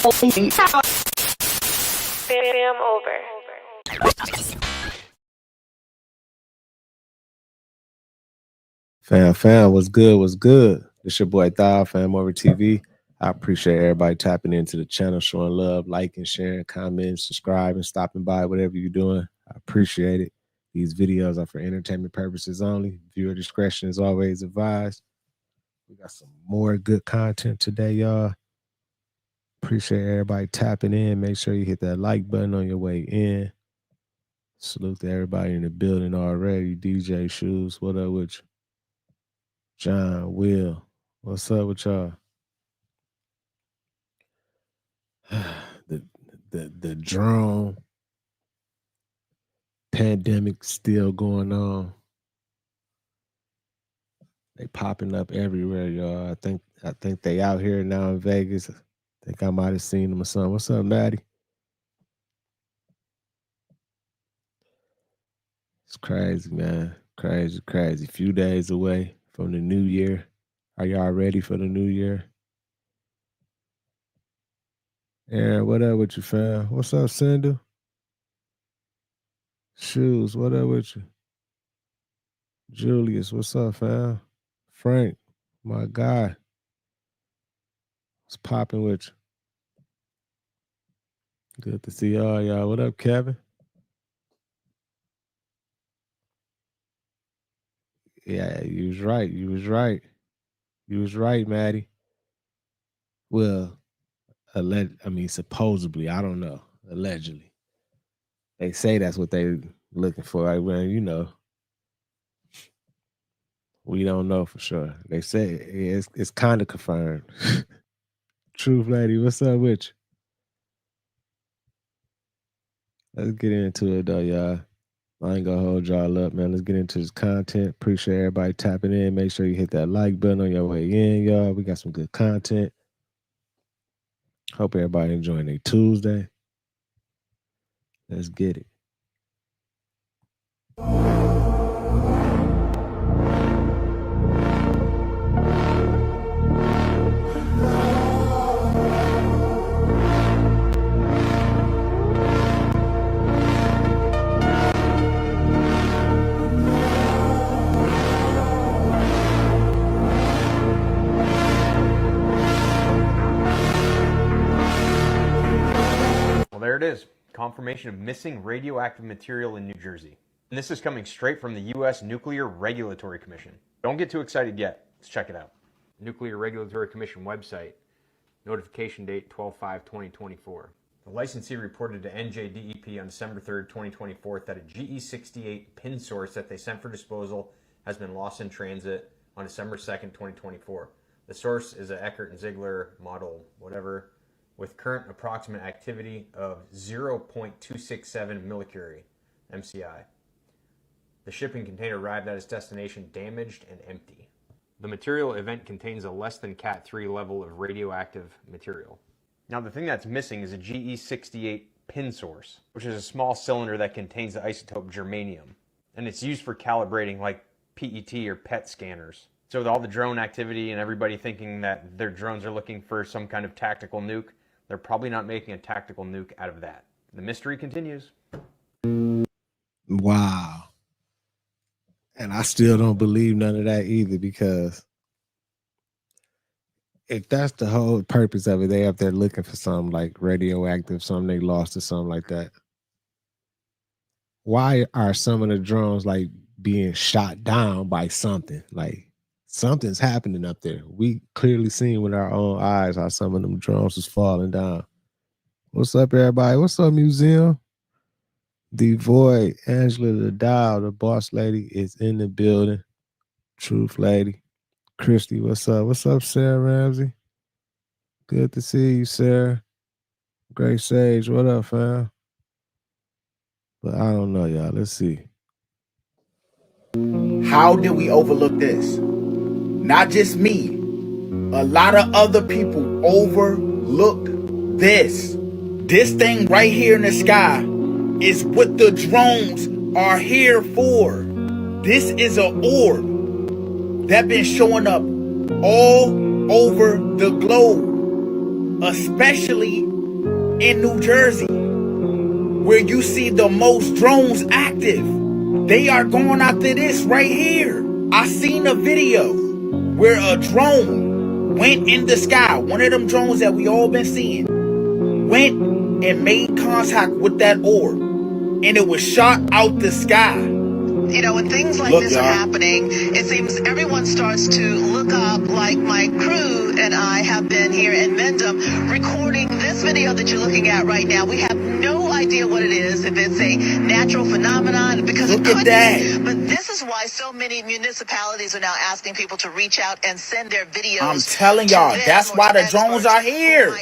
Fam over. Fam, what's good? What's good? It's your boy Thou, FamOverTV. I appreciate everybody tapping into the channel, showing love, liking, sharing, commenting, subscribing, stopping by, whatever you're doing. I appreciate it. These videos are for entertainment purposes only. Viewer discretion is always advised. We got some more good content today, y'all. Appreciate everybody tapping in. Make sure you hit that like button on your way in. Salute to everybody in the building already. DJ Shoes, what up with you? John, Will, what's up with y'all? The drone pandemic still going on. They popping up everywhere, y'all. I think they out here now in Vegas. I think I might have seen them or something. What's up, Maddie? It's crazy, man. Crazy. Few days away from the new year. Are y'all ready for the new year? Aaron, what up with you, fam? What's up, Cindy? Shoes, what up with you? Julius, what's up, fam? Frank, my guy. What's popping with you? Good to see y'all. What up, Kevin? Yeah, you was right, Maddie. Well, supposedly, I don't know. Allegedly. They say that's what they looking for. Like, well, you know, we don't know for sure. They say it's kind of confirmed. Truth lady, what's up with you? Let's get into it though, y'all. I ain't gonna hold y'all up, man. Let's get into this content. Appreciate everybody tapping in. Make sure you hit that like button on your way in, y'all. We got some good content. Hope everybody enjoying their Tuesday. Let's get it. There it is. Confirmation of missing radioactive material in New Jersey. And this is coming straight from the U.S. Nuclear Regulatory Commission. Don't get too excited yet. Let's check it out. Nuclear Regulatory Commission website. Notification date 12/5/2024. The licensee reported to NJDEP on December 3rd, 2024 that a GE-68 pin source that they sent for disposal has been lost in transit on December 2nd, 2024. The source is an Eckert and Ziegler model, whatever, with current approximate activity of 0.267 millicurie, MCI. The shipping container arrived at its destination damaged and empty. The material event contains a less than Cat 3 level of radioactive material. Now the thing that's missing is a GE-68 pin source, which is a small cylinder that contains the isotope germanium. And it's used for calibrating like PET or PET scanners. So with all the drone activity and everybody thinking that their drones are looking for some kind of tactical nuke, they're probably not making a tactical nuke out of that. The mystery continues. Wow. And I still don't believe none of that either, because if that's the whole purpose of it, they up there looking for something like radioactive, something they lost or something like that. Why are some of the drones like being shot down by something? Like something's happening up there. We clearly seen with our own eyes how some of them drones was falling down. What's up, everybody? What's up, museum? Devoid, Angela the Dial, the boss lady is in the building. Truth lady. Christy, what's up? What's up, Sarah Ramsey? Good to see you, Sarah. Great Sage, what up, fam? But I don't know, y'all. Let's see. How did we overlook this? Not just me. A lot of other people overlooked this. This thing right here in the sky is what the drones are here for. This is an orb that been showing up all over the globe, especially in New Jersey, where you see the most drones active. They are going after this right here. I seen a video where a drone went in the sky. One of them drones that we all been seeing went and made contact with that orb, and it was shot out the sky. You know, when things like this are happening, it seems everyone starts to look up, like my crew and I have been here in Mendham recording this video that you're looking at right now. We have no idea what it is, if it's a natural phenomenon, because it could be. But this is why so many municipalities are now asking people to reach out and send their videos. I'm telling y'all, that's why the drones are here.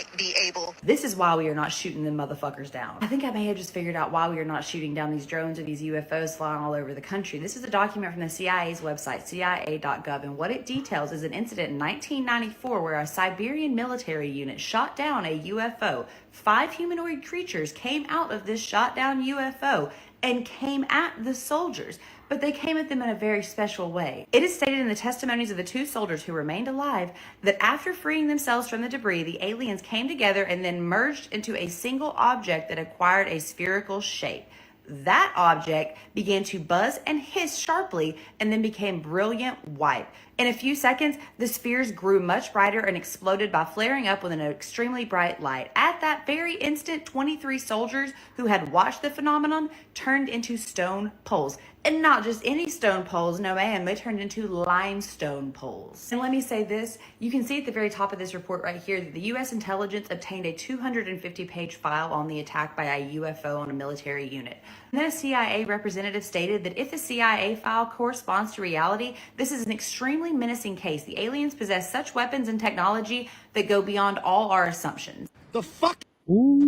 This is why we are not shooting them motherfuckers down. I think I may have just figured out why we are not shooting down these drones or these UFOs flying all over the country. This is a document from the CIA's website, CIA.gov, and what it details is an incident in 1994 where a Siberian military unit shot down a UFO. 5 humanoid creatures came out of this shot down UFO and came at the soldiers, but they came at them in a very special way. It is stated in the testimonies of the 2 soldiers who remained alive that after freeing themselves from the debris, the aliens came together and then merged into a single object that acquired a spherical shape. That object began to buzz and hiss sharply and then became brilliant white. In a few seconds, the spheres grew much brighter and exploded by flaring up with an extremely bright light. At that very instant, 23 soldiers who had watched the phenomenon turned into stone poles. And not just any stone poles, no ma'am, they turned into limestone poles. And let me say this, you can see at the very top of this report right here that the U.S. intelligence obtained a 250-page file on the attack by a UFO on a military unit. And then a CIA representative stated that if the CIA file corresponds to reality, this is an extremely menacing case. The aliens possess such weapons and technology that go beyond all our assumptions. The fuck? Ooh,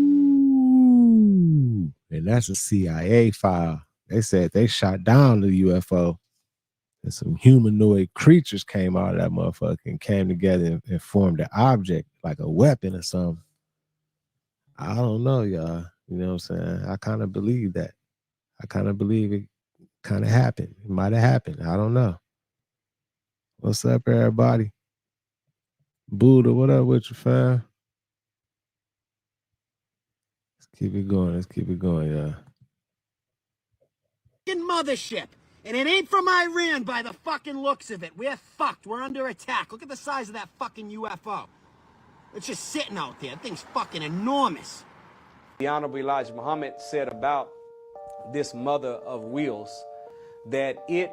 and that's a CIA file. They said they shot down the UFO and some humanoid creatures came out of that motherfucker and came together and formed an object like a weapon or something. I don't know, y'all. You know what I'm saying? I kind of believe that. I kind of believe it kind of happened. It might have happened. I don't know. What's up, everybody? Buddha, what up with you, fam? Let's keep it going. Let's keep it going, y'all. Mothership, and it ain't from Iran by the fucking looks of it. We're fucked. We're under attack. Look at the size of that fucking UFO. It's just sitting out there. That thing's fucking enormous. The Honorable Elijah Muhammad said about this mother of wheels that it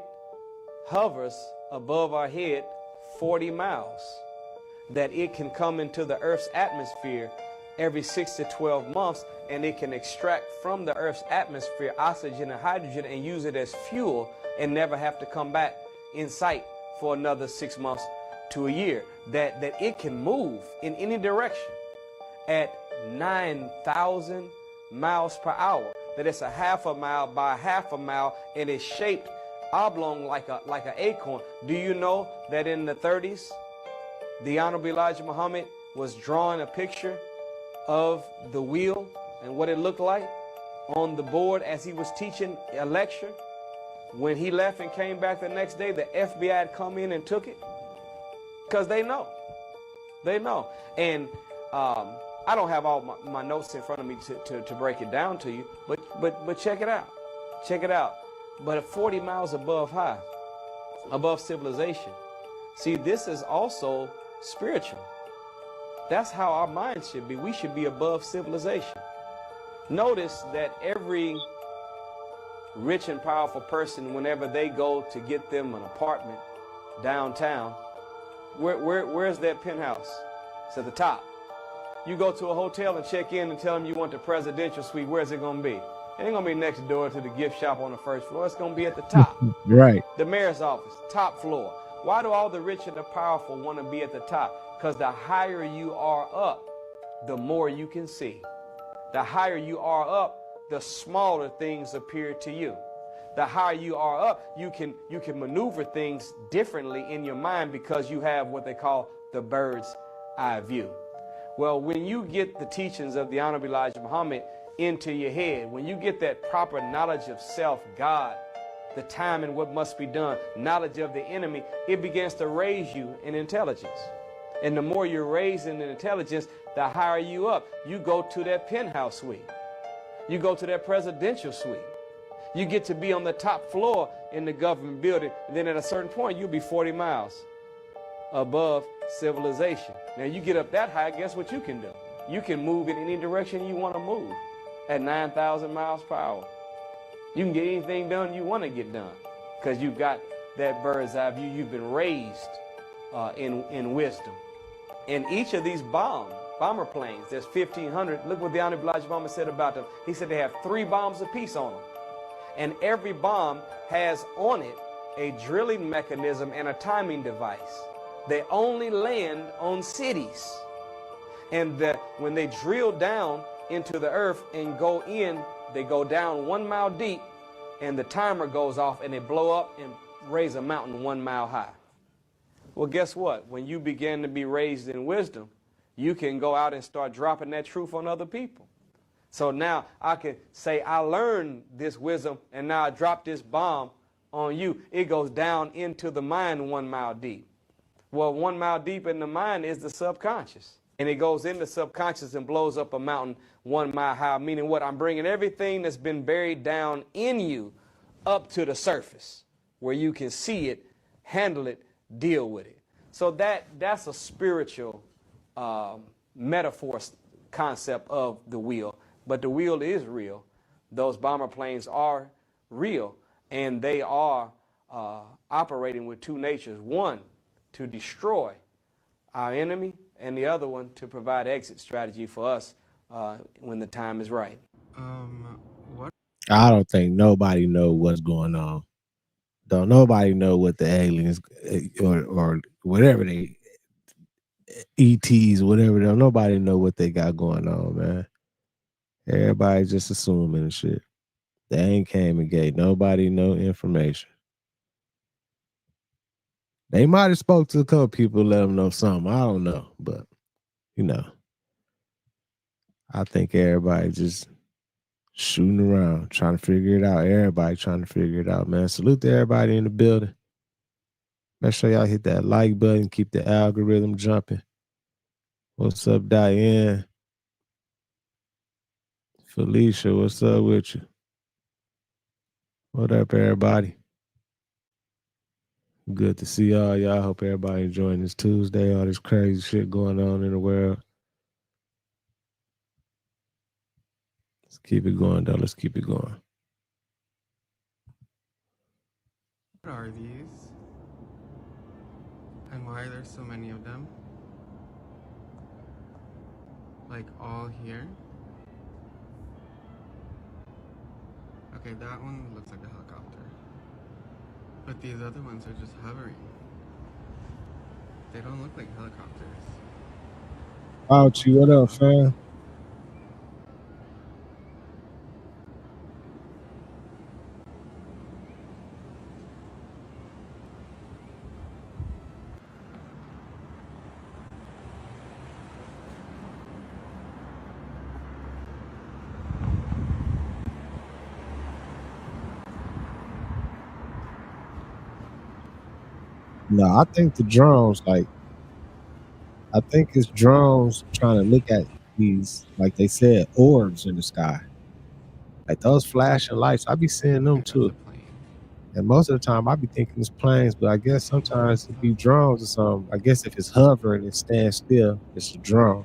hovers above our head 40 miles, that it can come into the Earth's atmosphere every 6 to 12 months, and it can extract from the Earth's atmosphere oxygen and hydrogen and use it as fuel and never have to come back in sight for another 6 months to a year. That it can move in any direction at 9,000 miles per hour. That it's a half a mile by half a mile, and it's shaped oblong like an acorn. Do you know that in the 30s, the Honorable Elijah Muhammad was drawing a picture of the wheel and what it looked like on the board as he was teaching a lecture? When he left and came back the next day, the FBI had come in and took it because they know. They know. And I don't have all my notes in front of me to break it down to you, but check it out. Check it out. But at 40 miles above civilization. See, this is also spiritual. That's how our minds should be. We should be above civilization. Notice that every rich and powerful person, whenever they go to get them an apartment downtown, where's that penthouse? It's at the top. You go to a hotel and check in and tell them you want the presidential suite. Where's it going to be? It ain't going to be next door to the gift shop on the first floor. It's going to be at the top. Right. The mayor's office, top floor. Why do all the rich and the powerful want to be at the top? Because the higher you are up, the more you can see. The higher you are up, the smaller things appear to you. The higher you are up, you can maneuver things differently in your mind because you have what they call the bird's eye view. Well, when you get the teachings of the Honorable Elijah Muhammad into your head, when you get that proper knowledge of self, God, the time and what must be done, knowledge of the enemy, it begins to raise you in intelligence. And the more you're raised in intelligence, the higher you up. You go to that penthouse suite. You go to that presidential suite. You get to be on the top floor in the government building. And then at a certain point, you'll be 40 miles above civilization. Now you get up that high, guess what you can do? You can move in any direction you want to move at 9,000 miles per hour. You can get anything done you want to get done because you've got that bird's eye view. You've been raised in wisdom. And each of these bomber planes, there's 1,500. Look what the Honorable Elijah Muhammad said about them. He said they have 3 bombs apiece on them. And every bomb has on it a drilling mechanism and a timing device. They only land on cities. And when they drill down into the earth and go in, they go down 1 mile deep, and the timer goes off, and they blow up and raise a mountain 1 mile high. Well, guess what? When you begin to be raised in wisdom, you can go out and start dropping that truth on other people. So now I can say, I learned this wisdom, and now I drop this bomb on you. It goes down into the mind 1 mile deep. Well, 1 mile deep in the mind is the subconscious. And it goes into subconscious and blows up a mountain 1 mile high, meaning what? I'm bringing everything that's been buried down in you up to the surface where you can see it, handle it, deal with it. So that's a spiritual metaphor concept of the wheel. But the wheel is real. Those bomber planes are real, and they are operating with 2 natures. One, to destroy our enemy, and the other one to provide exit strategy for us when the time is right. What? I don't think nobody know what's going on. Don't nobody know what the aliens or whatever they ETs, whatever. Don't nobody know what they got going on, man. Everybody's just assuming and shit. They ain't came and gave nobody no information. They might have spoke to a couple people, let them know something. I don't know, but you know, I think everybody just shooting around, trying to figure it out. Everybody trying to figure it out, man. Salute to everybody in the building. Make sure y'all hit that like button, keep the algorithm jumping. What's up, Diane? Felicia, what's up with you? What up, everybody? Good to see y'all. Hope everybody enjoying this Tuesday, all this crazy shit going on in the world. Let's keep it going, though. Let's keep it going. What are these? And why are there so many of them? Like all here? Okay, that one looks like a helicopter. But these other ones are just hovering. They don't look like helicopters. Ouchie, what up, fam? No, I think the drones, I think it's drones trying to look at these, like they said, orbs in the sky. Like those flashing lights, I be seeing them too. And most of the time I be thinking it's planes, but I guess sometimes it be drones or something. I guess if it's hovering and stands still, it's a drone.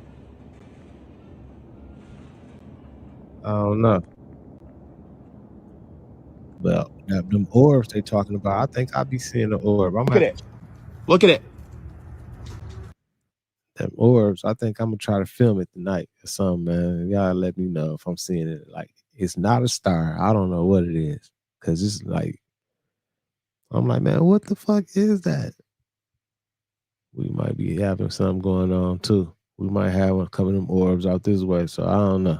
I don't know. Well, them orbs they talking about, I think I be seeing the orb. Look at it. Look at it. Them orbs, I think I'm gonna try to film it tonight or something, man. Y'all let me know if I'm seeing it. Like, it's not a star. I don't know what it is. Cause it's like, I'm like, man, what the fuck is that? We might be having something going on too. We might have one coming them orbs out this way. So I don't know.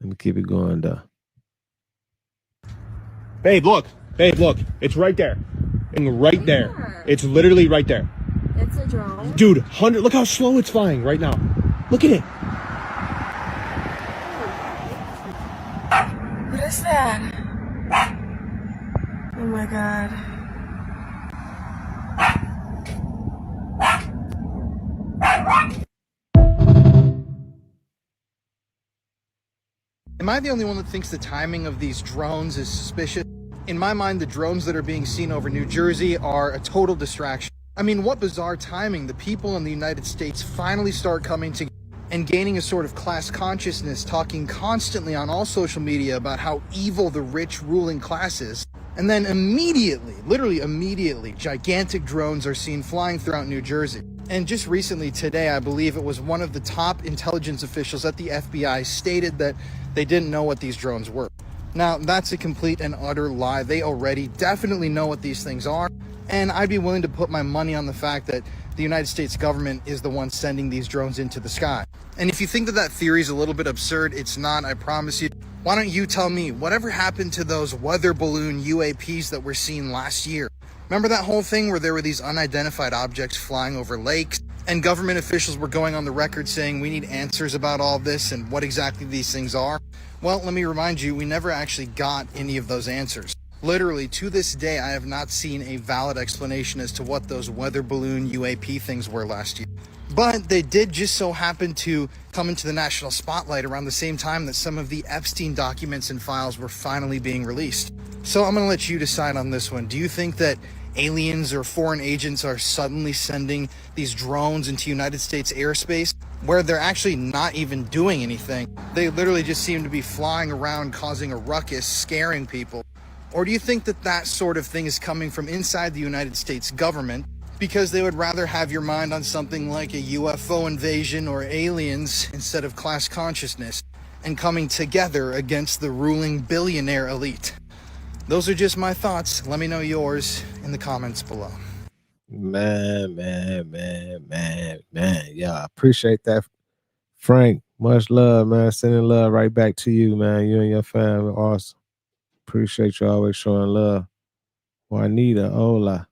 Let me keep it going though. Babe, look. Babe, look. It's right there. And right there. It's literally right there. It's a drone. Dude, 100. Look how slow it's flying right now. Look at it. What is that? Oh my god. Am I the only one that thinks the timing of these drones is suspicious? In my mind, the drones that are being seen over New Jersey are a total distraction. I mean, what bizarre timing. The people in the United States finally start coming together and gaining a sort of class consciousness, talking constantly on all social media about how evil the rich ruling class is. And then immediately, literally immediately, gigantic drones are seen flying throughout New Jersey. And just recently today, I believe it was one of the top intelligence officials at the FBI stated that they didn't know what these drones were. Now, that's a complete and utter lie. They already definitely know what these things are. And I'd be willing to put my money on the fact that the United States government is the one sending these drones into the sky. And if you think that that theory is a little bit absurd, it's not, I promise you. Why don't you tell me, whatever happened to those weather balloon UAPs that were seen last year? Remember that whole thing where there were these unidentified objects flying over lakes? And government officials were going on the record saying we need answers about all this and what exactly these things are? Well, let me remind you, we never actually got any of those answers. Literally, to this day, I have not seen a valid explanation as to what those weather balloon UAP things were last year. But they did just so happen to come into the national spotlight around the same time that some of the Epstein documents and files were finally being released. So I'm going to let you decide on this one. Do you think that aliens or foreign agents are suddenly sending these drones into United States airspace where they're actually not even doing anything? They literally just seem to be flying around causing a ruckus, scaring people. Or do you think that that sort of thing is coming from inside the United States government because they would rather have your mind on something like a UFO invasion or aliens instead of class consciousness and coming together against the ruling billionaire elite? Those are just my thoughts. Let me know yours in the comments below. Man. Yeah, I appreciate that, Frank. Much love, man. Sending love right back to you, man. You and your family, awesome. Appreciate you always showing love. Juanita, hola.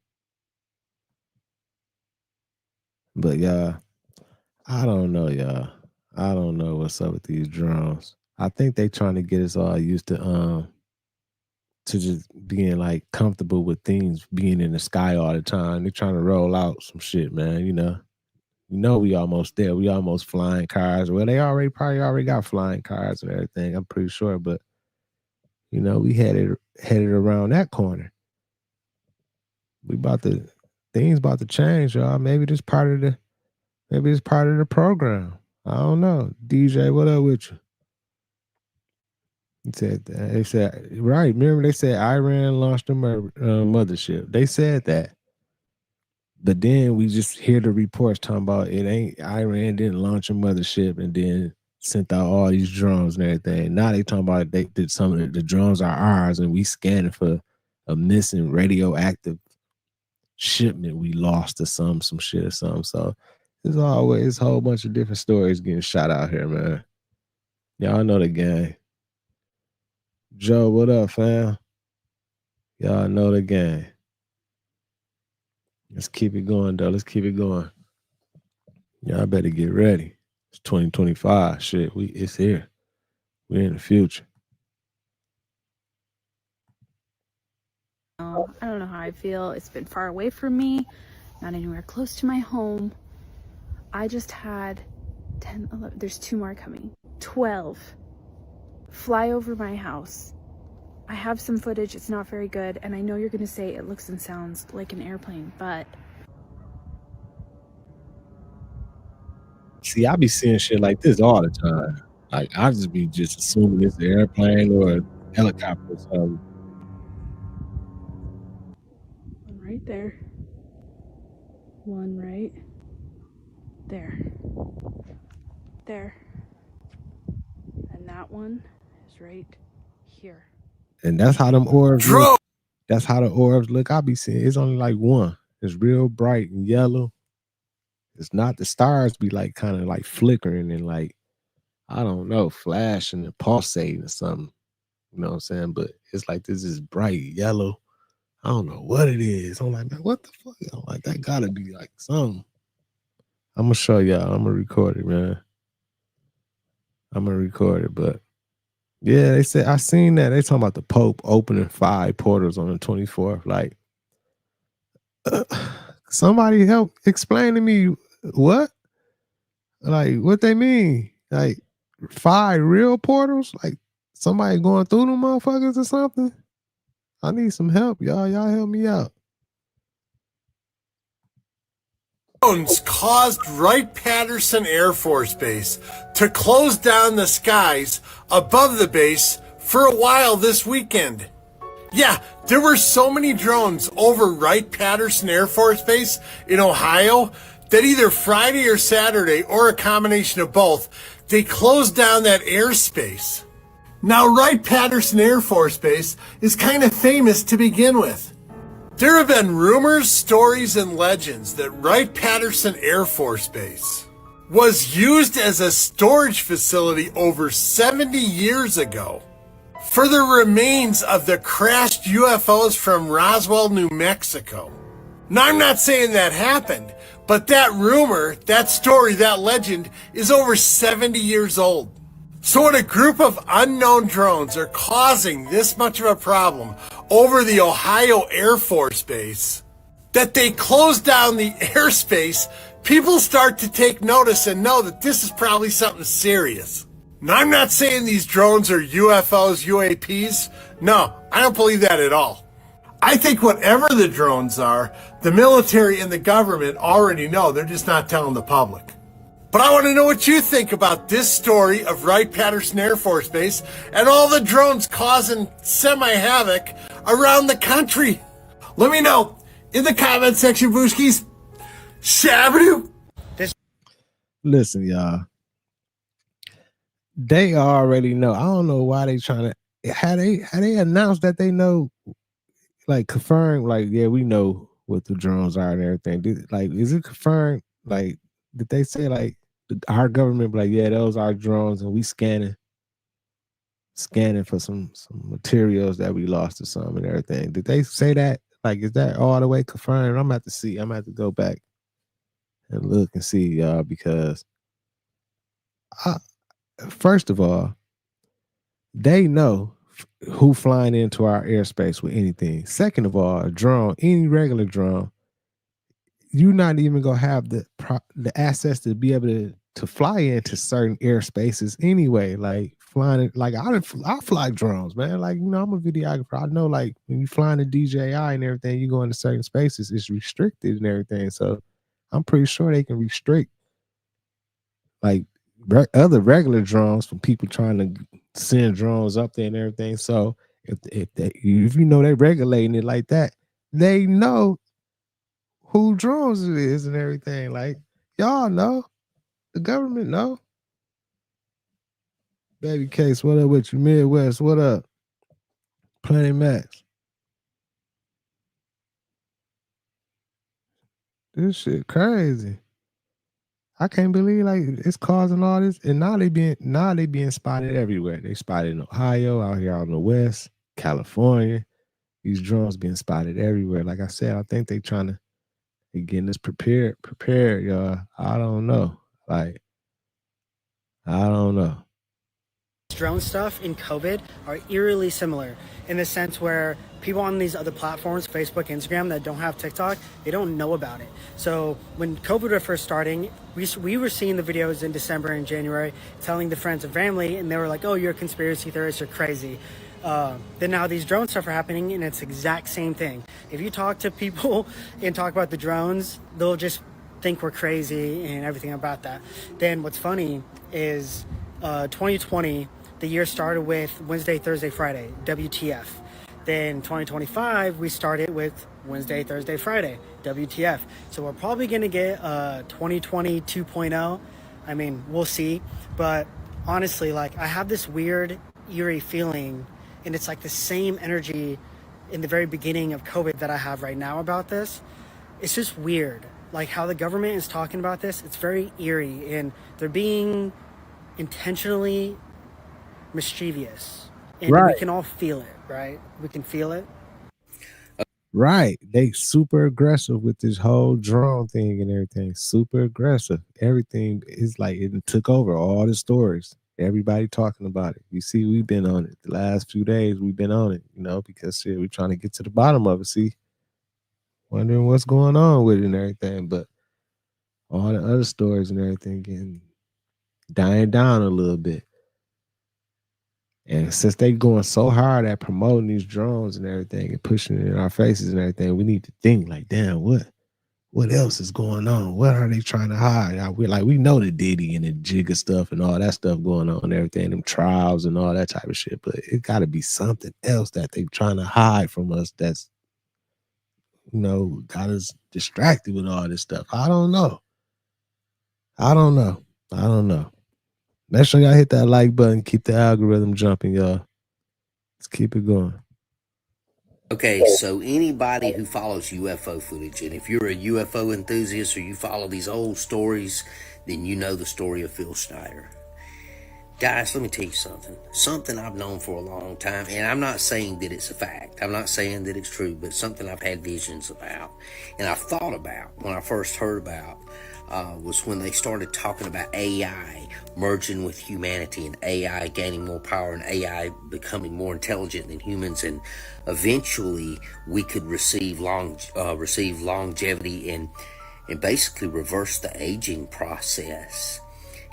But yeah, I don't know, y'all. I don't know what's up with these drones. I think they trying to get us all used to just being like comfortable with things being in the sky all the time. They're trying to roll out some shit, man. You know, we almost there. We almost flying cars. Well, they probably already got flying cars and everything. I'm pretty sure, but we headed around that corner. Things about to change, y'all. Maybe it's part of the program. I don't know. DJ, what up with you? They said, right. Remember they said Iran launched a mothership. They said that. But then we just hear the reports talking about Iran didn't launch a mothership and then sent out all these drones and everything. Now they talking about some of the drones are ours and we scanning for a missing radioactive shipment we lost to some shit or something. So there's always a whole bunch of different stories getting shot out here, man. Y'all know the gang. Joe, what up, fam? Y'all know the gang. Let's keep it going, though. Let's keep it going. Y'all better get ready. It's 2025. Shit, it's here. We're in the future. I don't know how I feel. It's been far away from me, not anywhere close to my home. I just had 10, 11, there's 2 more coming. 12 fly over my house. I have some footage. It's not very good, and I know you're gonna say it looks and sounds like an airplane, but see, I be seeing shit like this all the time. Like I just be assuming it's an airplane or a helicopter or something. one right there, one right there, and that one is right here. And that's how them orbs look. That's how the orbs look. I be seeing it's only like one. It's real bright and yellow. It's not the stars be like kind of like flickering and like, I don't know, flashing and pulsating or something. You know what I'm saying? But it's like this is bright yellow. I don't know what it is. I'm like, man, what the fuck? I'm like, that gotta be like something. I'm gonna show y'all. I'm gonna record it, man. I'm gonna record it, but yeah, they said I seen that. They talking about the Pope opening 5 portals on the 24th. Like, somebody help explain to me what? Like, what they mean? Like 5 real portals? Like Somebody going through them motherfuckers or something? I need some help, y'all. Y'all help me out. Drones caused Wright-Patterson Air Force Base to close down the skies above the base for a while this weekend. Yeah, there were so many drones over Wright-Patterson Air Force Base in Ohio that either Friday or Saturday, or a combination of both, they closed down that airspace. Now, Wright-Patterson Air Force Base is kind of famous to begin with. There have been rumors, stories, and legends that Wright-Patterson Air Force Base was used as a storage facility over 70 years ago for the remains of the crashed UFOs from Roswell, New Mexico. Now, I'm not saying that happened, but that rumor, that story, that legend is over 70 years old. So when a group of unknown drones are causing this much of a problem over the Ohio Air Force Base, that they close down the airspace, people start to take notice and know that this is probably something serious. Now, I'm not saying these drones are UFOs, UAPs. No, I don't believe that at all. I think whatever the drones are, the military and the government already know. They're just not telling the public. But I want to know what you think about this story of Wright-Patterson Air Force Base and all the drones causing semi-havoc around the country. Let me know in the comment section, Booskies. Shabadoo. Listen, y'all. They already know. I don't know why they trying to. Had they announced that they know, like confirmed, like yeah, we know what the drones are and everything. Is it confirmed? Like, did they say like our government be like, yeah, those are drones and we scanning for some materials that we lost or something and everything? Did they say that? Like, is that all the way confirmed? I'm about to see. I'm about to go back and look and see, y'all, because first of all, they know who flying into our airspace with anything. Second of all, a drone, any regular drone, you're not even gonna have the access to be able to fly into certain airspaces anyway. Like flying, like I fly drones, man. Like, you know, I'm a videographer. I know, like when you flying to DJI and everything, you go into certain spaces, it's restricted and everything. So I'm pretty sure they can restrict like other regular drones from people trying to send drones up there and everything. So if you know they're regulating it like that, they know who drones it is and everything. Like, y'all know, the government know. Baby Case, what up with you? Midwest, what up? Planet Max. This shit crazy. I can't believe like it's causing all this, and now they being spotted everywhere. They spotted in Ohio, out here out in the West, California. These drones being spotted everywhere. Like I said, I think they getting this prepared, y'all. I don't know. Like, I don't know. Drone stuff in COVID are eerily similar in the sense where people on these other platforms, Facebook, Instagram, that don't have TikTok, they don't know about it. So when COVID was first starting, we were seeing the videos in December and January, telling the friends and family, and they were like, oh, you're a conspiracy theorist, you're crazy. Then now these drone stuff are happening, and it's the exact same thing. If you talk to people and talk about the drones, they'll just think we're crazy and everything about that. Then what's funny is 2020, the year started with Wednesday, Thursday, Friday, WTF. Then 2025, we started with Wednesday, Thursday, Friday, WTF. So we're probably going to get 2020 2.0. I mean, we'll see. But honestly, like, I have this weird, eerie feeling, and it's like the same energy in the very beginning of COVID that I have right now about this. It's just weird. Like how the government is talking about this, it's very eerie, and they're being intentionally mischievous, and right. We can all feel it, right? We can feel it. Right. They super aggressive with this whole drone thing and everything. Super aggressive. Everything is like it took over all the stories. Everybody talking about it. You see, we've been on it. The last few days we've been on it, you know, because shit, we're trying to get to the bottom of it. See, wondering what's going on with it and everything. But all the other stories and everything getting dying down a little bit. And since they going so hard at promoting these drones and everything and pushing it in our faces and everything, we need to think like, damn, what else is going on? What are they trying to hide? We know the Diddy and the Jigga stuff and all that stuff going on and everything, them trials and all that type of shit. But it got to be something else that they trying to hide from us that's, got us distracted with all this stuff. I don't know. Make sure y'all hit that like button. Keep the algorithm jumping, y'all. Let's keep it going. Okay, so anybody who follows UFO footage, and if you're a UFO enthusiast or you follow these old stories, then you know the story of Phil Schneider. Guys, let me tell you something. Something I've known for a long time, and I'm not saying that it's a fact. I'm not saying that it's true, but something I've had visions about. And I've thought about when I first heard about was when they started talking about AI merging with humanity and AI gaining more power and AI becoming more intelligent than humans, and eventually we could receive longevity and basically reverse the aging process.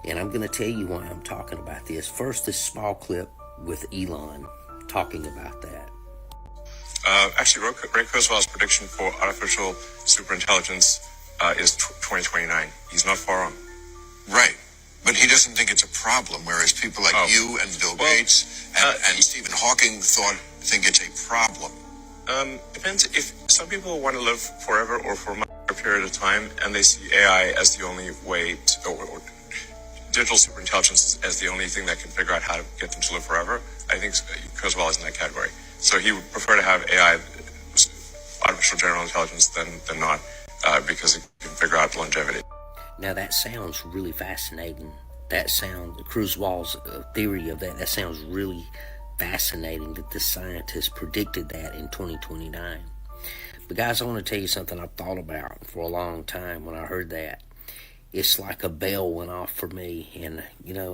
And I'm going to tell you why I'm talking about this. First, this small clip with Elon talking about that. Actually, Ray Kurzweil's prediction for artificial superintelligence is 2029. He's not far on. Right. But he doesn't think it's a problem, whereas people like you and Bill Gates and Stephen Hawking think it's a problem. Depends. If some people want to live forever or for a period of time, and they see AI as the only way to, or digital superintelligence as the only thing that can figure out how to get them to live forever, I think Kurzweil is in that category. So he would prefer to have AI, artificial general intelligence, than not, because it can figure out longevity. Now that sounds really fascinating. Kurzweil's theory of that sounds really fascinating, that the scientists predicted that in 2029. But guys, I want to tell you something I've thought about for a long time. When I heard that, it's like a bell went off for me, and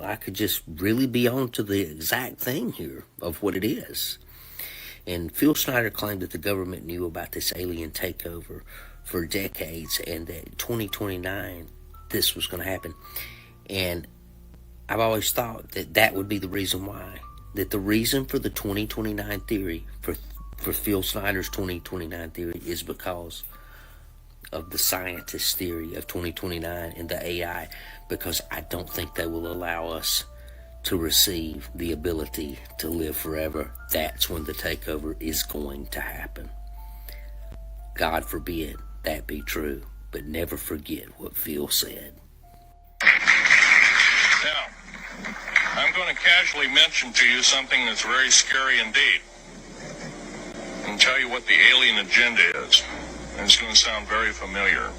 I could just really be on to the exact thing here of what it is. And Phil Schneider claimed that the government knew about this alien takeover for decades, and that 2029 this was going to happen. And I've always thought that would be the reason why. That the reason for the 2029 theory, for Phil Schneider's 2029 theory, is because of the scientist theory of 2029 and the AI, because I don't think they will allow us to receive the ability to live forever. That's when the takeover is going to happen. God forbid that be true, but never forget what Phil said. Now, I'm going to casually mention to you something that's very scary indeed, and tell you what the alien agenda is. And it's going to sound very familiar.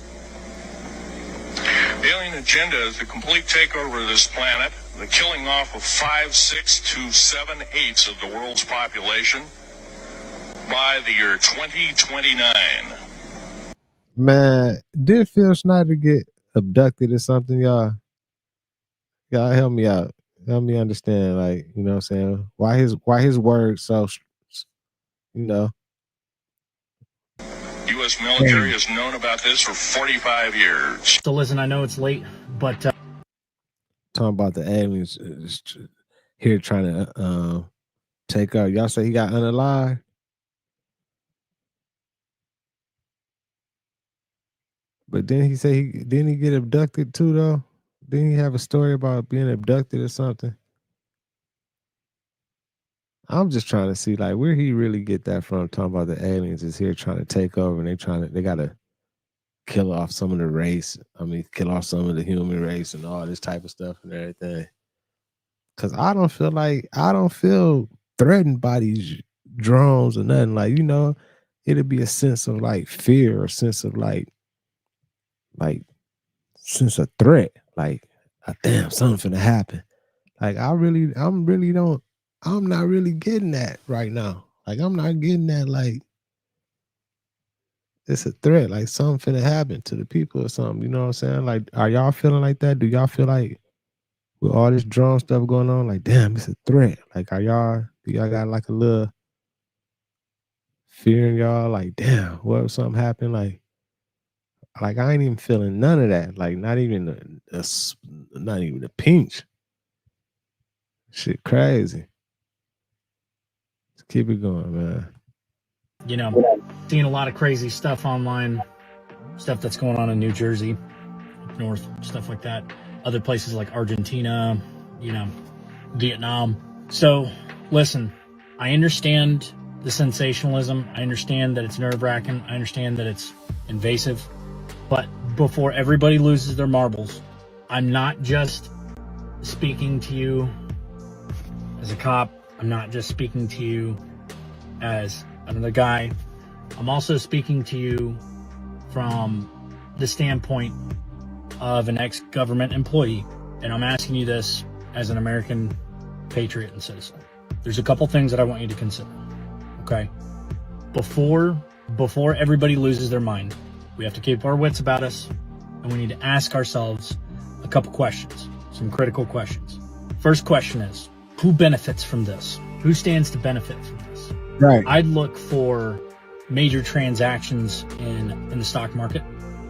The alien agenda is the complete takeover of this planet, the killing off of 5, 6 to 7/8 of the world's population by the year 2029. Man, did Phil Schneider get abducted or something, y'all? Y'all help me out. Help me understand, like, you know what I'm saying? Why his words so, U.S. military has known about this for 45 years. So listen, I know it's late, but talking about the aliens here trying to take out. Y'all say he got unalive? But then he say didn't he get abducted too though? Didn't he have a story about being abducted or something? I'm just trying to see like where he really get that from. Talking about the aliens is here trying to take over, and they gotta kill off some of the race. I mean, kill off some of the human race and all this type of stuff and everything. Cause I don't feel threatened by these drones or nothing. Like, it'd be a sense of like fear or sense of like sense of threat. Like, damn, something finna happen. Like I'm not really getting that right now. Like, I'm not getting that, like, it's a threat. Like, something finna happen to the people or something. You know what I'm saying? Like, are y'all feeling like that? Do y'all feel like with all this drone stuff going on, like, damn, it's a threat? Like, do y'all got like a little fear in y'all? Like, damn, what if something happened? Like I ain't even feeling none of that. Like, not even a pinch. Shit crazy. Keep it going, man. You know, seeing a lot of crazy stuff online, stuff that's going on in New Jersey, up north, stuff like that. Other places like Argentina, you know, Vietnam. So, listen, I understand the sensationalism. I understand that it's nerve-wracking. I understand that it's invasive. But before everybody loses their marbles, I'm not just speaking to you as a cop. I'm not just speaking to you as another guy. I'm also speaking to you from the standpoint of an ex-government employee. And I'm asking you this as an American patriot and citizen. There's a couple things that I want you to consider, okay? Before everybody loses their mind, we have to keep our wits about us, and we need to ask ourselves a couple questions, some critical questions. First question is, who benefits from this? Who stands to benefit from this? Right. I'd look for major transactions in the stock market.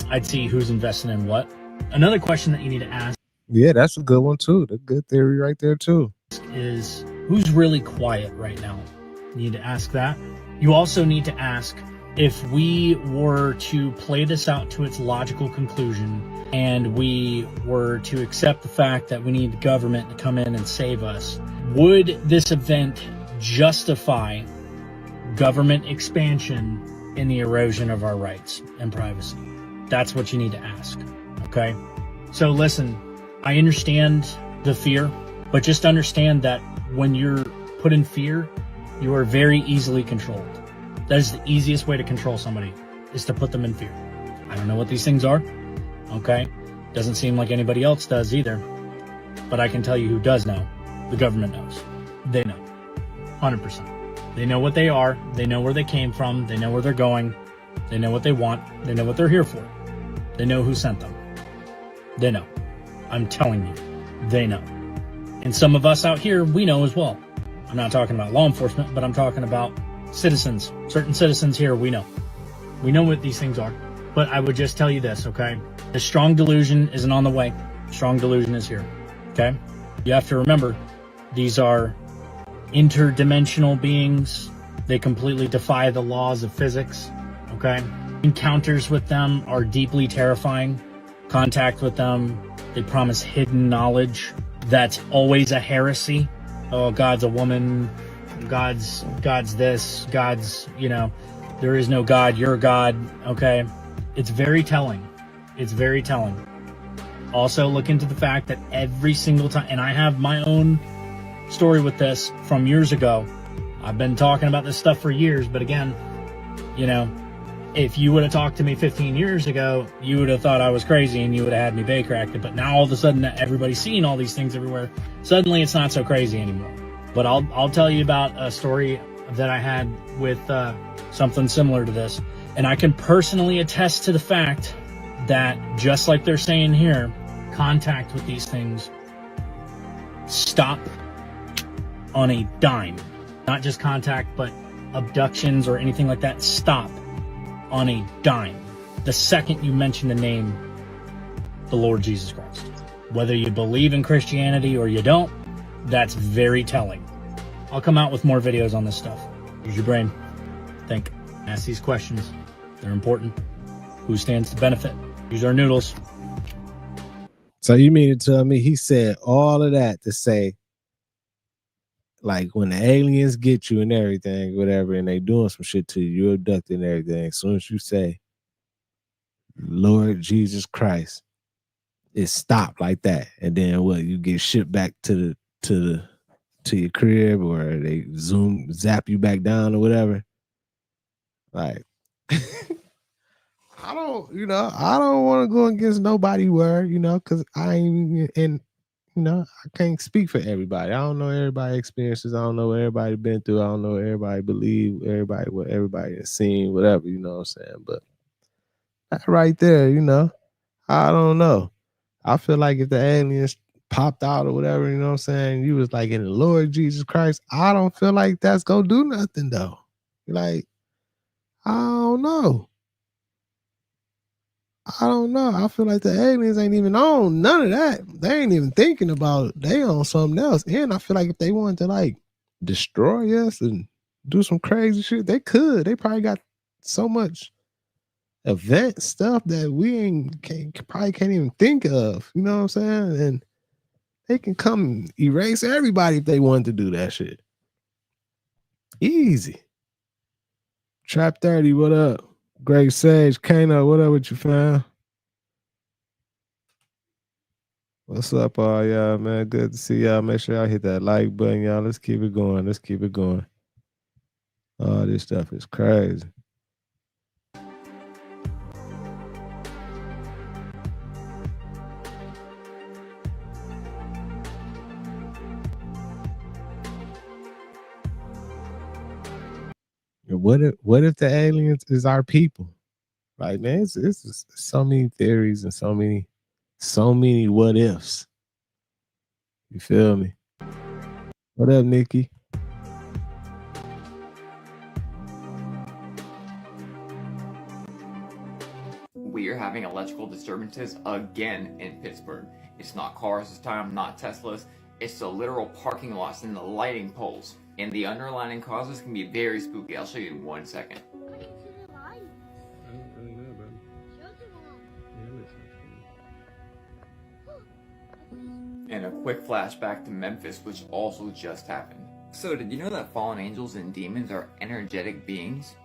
I'd see who's investing in what. Another question that you need to ask, Yeah, that's a good one too. The good theory right there too. is who's really quiet right now? You need to ask that. You also need to ask, if we were to play this out to its logical conclusion and we were to accept the fact that we need the government to come in and save us, would this event justify government expansion in the erosion of our rights and privacy? That's what you need to ask, okay? So listen, I understand the fear, but just understand that when you're put in fear, you are very easily controlled. That is the easiest way to control somebody, is to put them in fear. I don't know what these things are, okay? Doesn't seem like anybody else does either. But I can tell you who does know. The government knows. They know. 100%. They know what they are. They know where they came from. They know where they're going. They know what they want. They know what they're here for. They know who sent them. They know. I'm telling you, they know. And some of us out here, we know as well. I'm not talking about law enforcement, but I'm talking about citizens. Certain citizens here, we know. We know what these things are. But I would just tell you this, okay? The strong delusion isn't on the way. Strong delusion is here, okay? You have to remember, these are interdimensional beings. They completely defy the laws of physics, okay? Encounters with them are deeply terrifying. Contact with them, they promise hidden knowledge. That's always a heresy. Oh, God's a woman. God's this. God's, you know, there is no God. You're God. Okay. It's very telling. It's very telling. Also, look into the fact that every single time, and I have my own story with this from years ago. I've been talking about this stuff for years, but again, you know, if you would have talked to me 15 years ago, you would have thought I was crazy and you would have had me Baker-acted. But now all of a sudden that everybody's seeing all these things everywhere, suddenly it's not so crazy anymore. But I'll tell you about a story that I had with something similar to this. And I can personally attest to the fact that, just like they're saying here, contact with these things stop on a dime. Not just contact, but abductions or anything like that stop on a dime the second you mention the name the Lord Jesus Christ. Whether you believe in Christianity or you don't, that's very telling. I'll come out with more videos on this stuff. Use your brain. Think. Ask these questions. They're important. Who stands to benefit? Use our noodles. So you mean to tell me he said all of that to say, like, when the aliens get you and everything, whatever, and they doing some shit to you, you're abducted and everything, as soon as you say Lord Jesus Christ, it stopped like that. And then what, you get shipped back to your crib, or they zap you back down or whatever. Like, I don't want to go against nobody's word, because I ain't in, I can't speak for everybody. I don't know everybody's experiences. I don't know what everybody been through. I don't know what everybody believe, what everybody has seen, whatever, you know what I'm saying? But that right there, I don't know. I feel like if the aliens popped out or whatever, you know what I'm saying, you was like in the Lord Jesus Christ, I don't feel like that's gonna do nothing though. Like, I don't know. I feel like the aliens ain't even on none of that. They ain't even thinking about it. They on something else. And I feel like if they wanted to like destroy us and do some crazy shit. They could. They probably got so much event stuff that we probably can't even think of. You know what I'm saying? And they can come erase everybody if they wanted to do that shit. Easy. Trap 30, what up? Greg Sage, Kano, what up with you, fam? What's up, all y'all, man? Good to see y'all. Make sure y'all hit that like button, y'all. Let's keep it going. Let's keep it going. Oh, this stuff is crazy. What if the aliens is our people? Like, man, it's so many theories and so many what ifs. You feel me? What up, Nikki? We are having electrical disturbances again in Pittsburgh. It's not cars this time, not Teslas. It's the literal parking lots and the lighting poles. And the underlying causes can be very spooky. I'll show you in 1 second. And a quick flashback to Memphis, which also just happened. So, did you know that fallen angels and demons are energetic beings?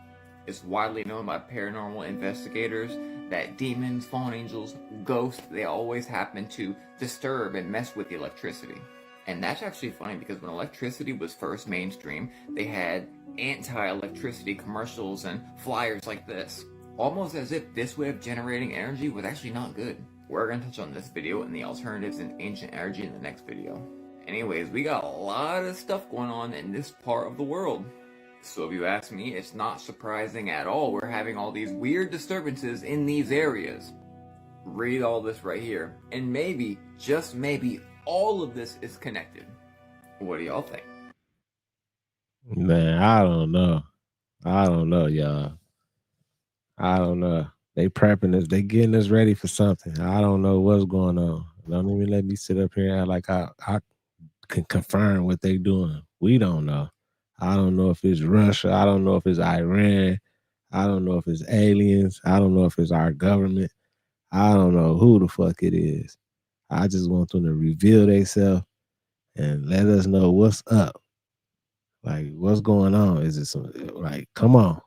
It's widely known by paranormal investigators that demons, fallen angels, ghosts, they always happen to disturb and mess with the electricity. And that's actually funny because when electricity was first mainstream, they had anti-electricity commercials and flyers like this. Almost as if this way of generating energy was actually not good. We're going to touch on this video and the alternatives in ancient energy in the next video. Anyways, we got a lot of stuff going on in this part of the world. So if you ask me, it's not surprising at all we're having all these weird disturbances in these areas. Read all this right here, and maybe, just maybe, all of this is connected. What do y'all think? Man, I don't know, y'all. I don't know. They prepping us. They getting us ready for something. I don't know what's going on. Don't even let me sit up here and act like I can confirm what they doing. We don't know. I don't know if it's Russia. I don't know if it's Iran. I don't know if it's aliens. I don't know if it's our government. I don't know who the fuck it is. I just want them to reveal themselves and let us know what's up. Like, what's going on? Is it some, like, come on.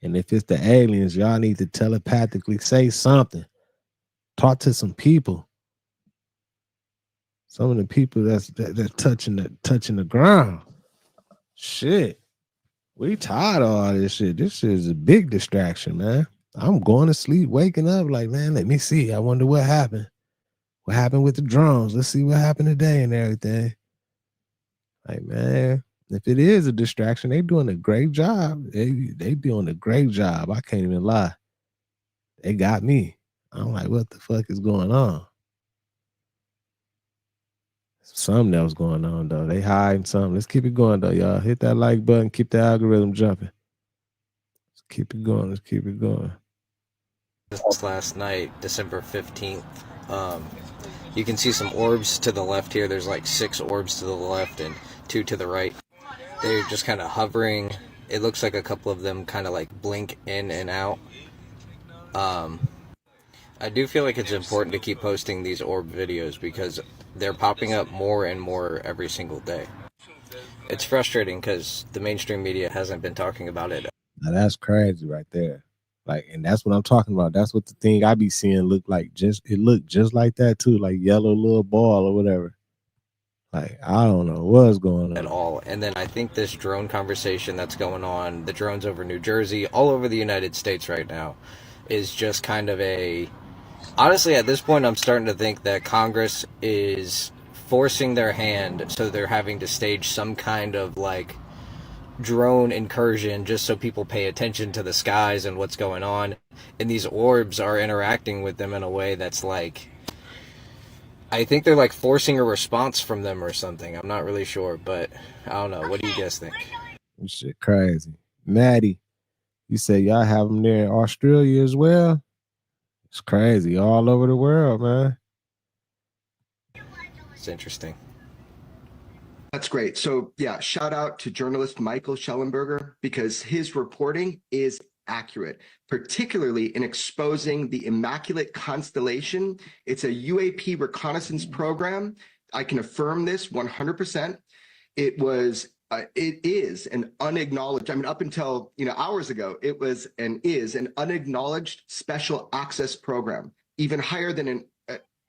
And if it's the aliens, y'all need to telepathically say something. Talk to some people. Some of the people that's touching the ground. Shit. We tired of all this shit. This shit is a big distraction, man. I'm going to sleep, waking up like, man, let me see. I wonder what happened. What happened with the drones? Let's see what happened today and everything. Like, man, if it is a distraction, they doing a great job. They doing a great job. I can't even lie. They got me. I'm like, what the fuck is going on? Something else going on, though. They hiding something. Let's keep it going, though, y'all. Hit that like button. Keep the algorithm jumping. Let's keep it going. Let's keep it going. Last night, December 15th, you can see some orbs to the left here. There's like 6 orbs to the left and 2 to the right. They're just kind of hovering. It looks like a couple of them kind of like blink in and out. I do feel like it's important to keep posting these orb videos because they're popping up more and more every single day. It's frustrating because the mainstream media hasn't been talking about it. Now that's crazy right there. Like, and that's what I'm talking about. That's what the thing I be seeing look like. It looked just like that too, like yellow little ball or whatever. Like, I don't know what's going on at all. And then I think this drone conversation that's going on, the drones over New Jersey, all over the United States right now, is just kind of a... Honestly, at this point, I'm starting to think that Congress is forcing their hand, so they're having to stage some kind of, like, drone incursion just so people pay attention to the skies and what's going on. And these orbs are interacting with them in a way that's, like... I think they're, like, forcing a response from them or something. I'm not really sure, but I don't know. What do you guys think? This shit crazy. Maddie, you say y'all have them there in Australia as well? It's crazy. All over the world, man. It's interesting. That's great. So yeah, shout out to journalist Michael Schellenberger, because his reporting is accurate, particularly in exposing the Immaculate Constellation. It's a UAP reconnaissance program. I can affirm this 100%. It is an unacknowledged, I mean, up until, hours ago, it was and is an unacknowledged special access program, even higher than an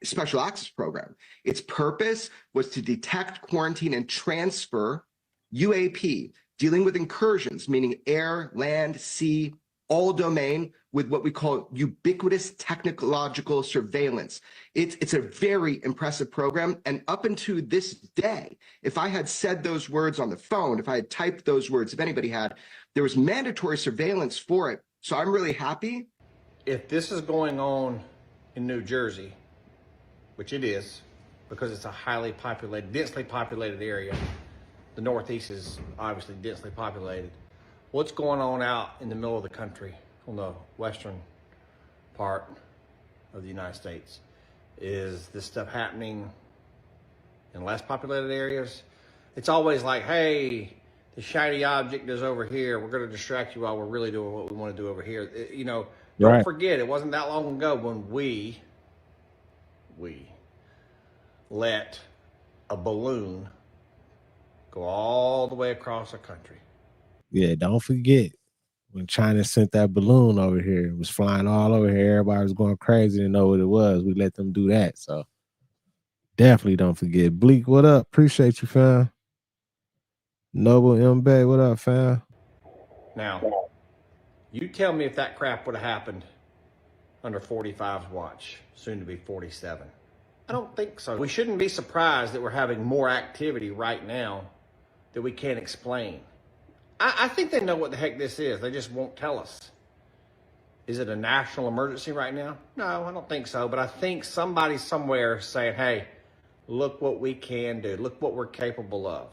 special access program. Its purpose was to detect, quarantine, and transfer UAP, dealing with incursions, meaning air, land, sea, all domain, with what we call ubiquitous technological surveillance. It's a very impressive program. And up until this day, if I had said those words on the phone, if I had typed those words, if anybody had, there was mandatory surveillance for it. So I'm really happy. If this is going on in New Jersey, which it is, because it's a highly populated, densely populated area. The Northeast is obviously densely populated. What's going on out in the middle of the country, on the western part of the United States? Is this stuff happening in less populated areas? It's always like, hey, the shiny object is over here. We're going to distract you while we're really doing what we want to do over here. Don't forget, it wasn't that long ago when we let a balloon go all the way across the country. Yeah, don't forget when China sent that balloon over here. It was flying all over here. Everybody was going crazy to know what it was. We let them do that. So definitely don't forget. Bleak, what up? Appreciate you, fam. Noble M. Bay, what up, fam? Now, you tell me if that crap would have happened under 45's watch, soon to be 47. I don't think so. We shouldn't be surprised that we're having more activity right now that we can't explain. I think they know what the heck this is. They just won't tell us. Is it a national emergency right now? No, I don't think so. But I think somebody somewhere is saying, hey, look what we can do. Look what we're capable of.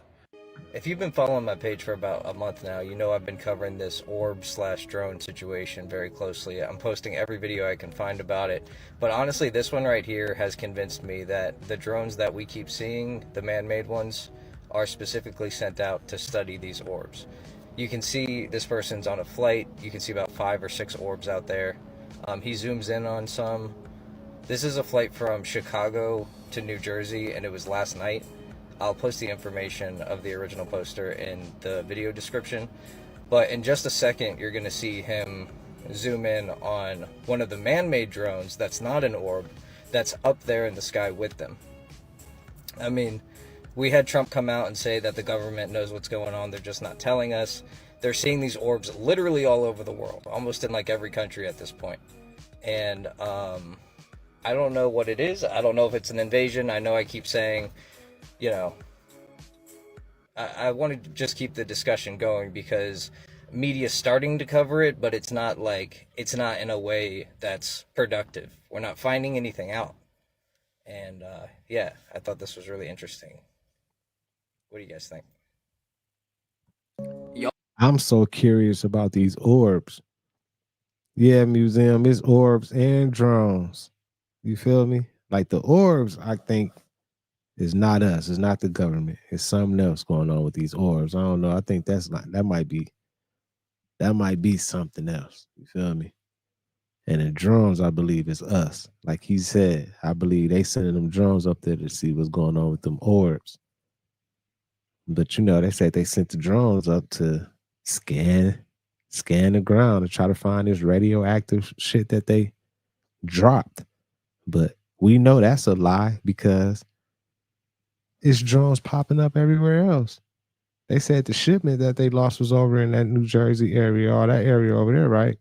If you've been following my page for about a month now, you know I've been covering this orb/drone situation very closely. I'm posting every video I can find about it. But honestly, this one right here has convinced me that the drones that we keep seeing, the man-made ones, are specifically sent out to study these orbs. You can see this person's on a flight. You can see about 5 or 6 orbs out there. He zooms in on some. This is a flight from Chicago to New Jersey, and it was last night. I'll post the information of the original poster in the video description. But in just a second, you're going to see him zoom in on one of the man-made drones that's not an orb, that's up there in the sky with them. I mean, we had Trump come out and say that the government knows what's going on, they're just not telling us. They're seeing these orbs literally all over the world, almost in like every country at this point. And I don't know what it is. I don't know if it's an invasion. I know I keep saying, I wanted to just keep the discussion going because media's starting to cover it, but it's not in a way that's productive. We're not finding anything out. And yeah, I thought this was really interesting. What do you guys think? I'm so curious about these orbs. Yeah, museum, it's orbs and drones. You feel me? Like the orbs, I think, is not us. It's not the government. It's something else going on with these orbs. I don't know. I think that might be something else. You feel me? And the drones, I believe, is us. Like he said, I believe they sending them drones up there to see what's going on with them orbs. But they said they sent the drones up to scan the ground to try to find this radioactive shit that they dropped. But we know that's a lie because it's drones popping up everywhere else. They said the shipment that they lost was over in that New Jersey area, or that area over there, right?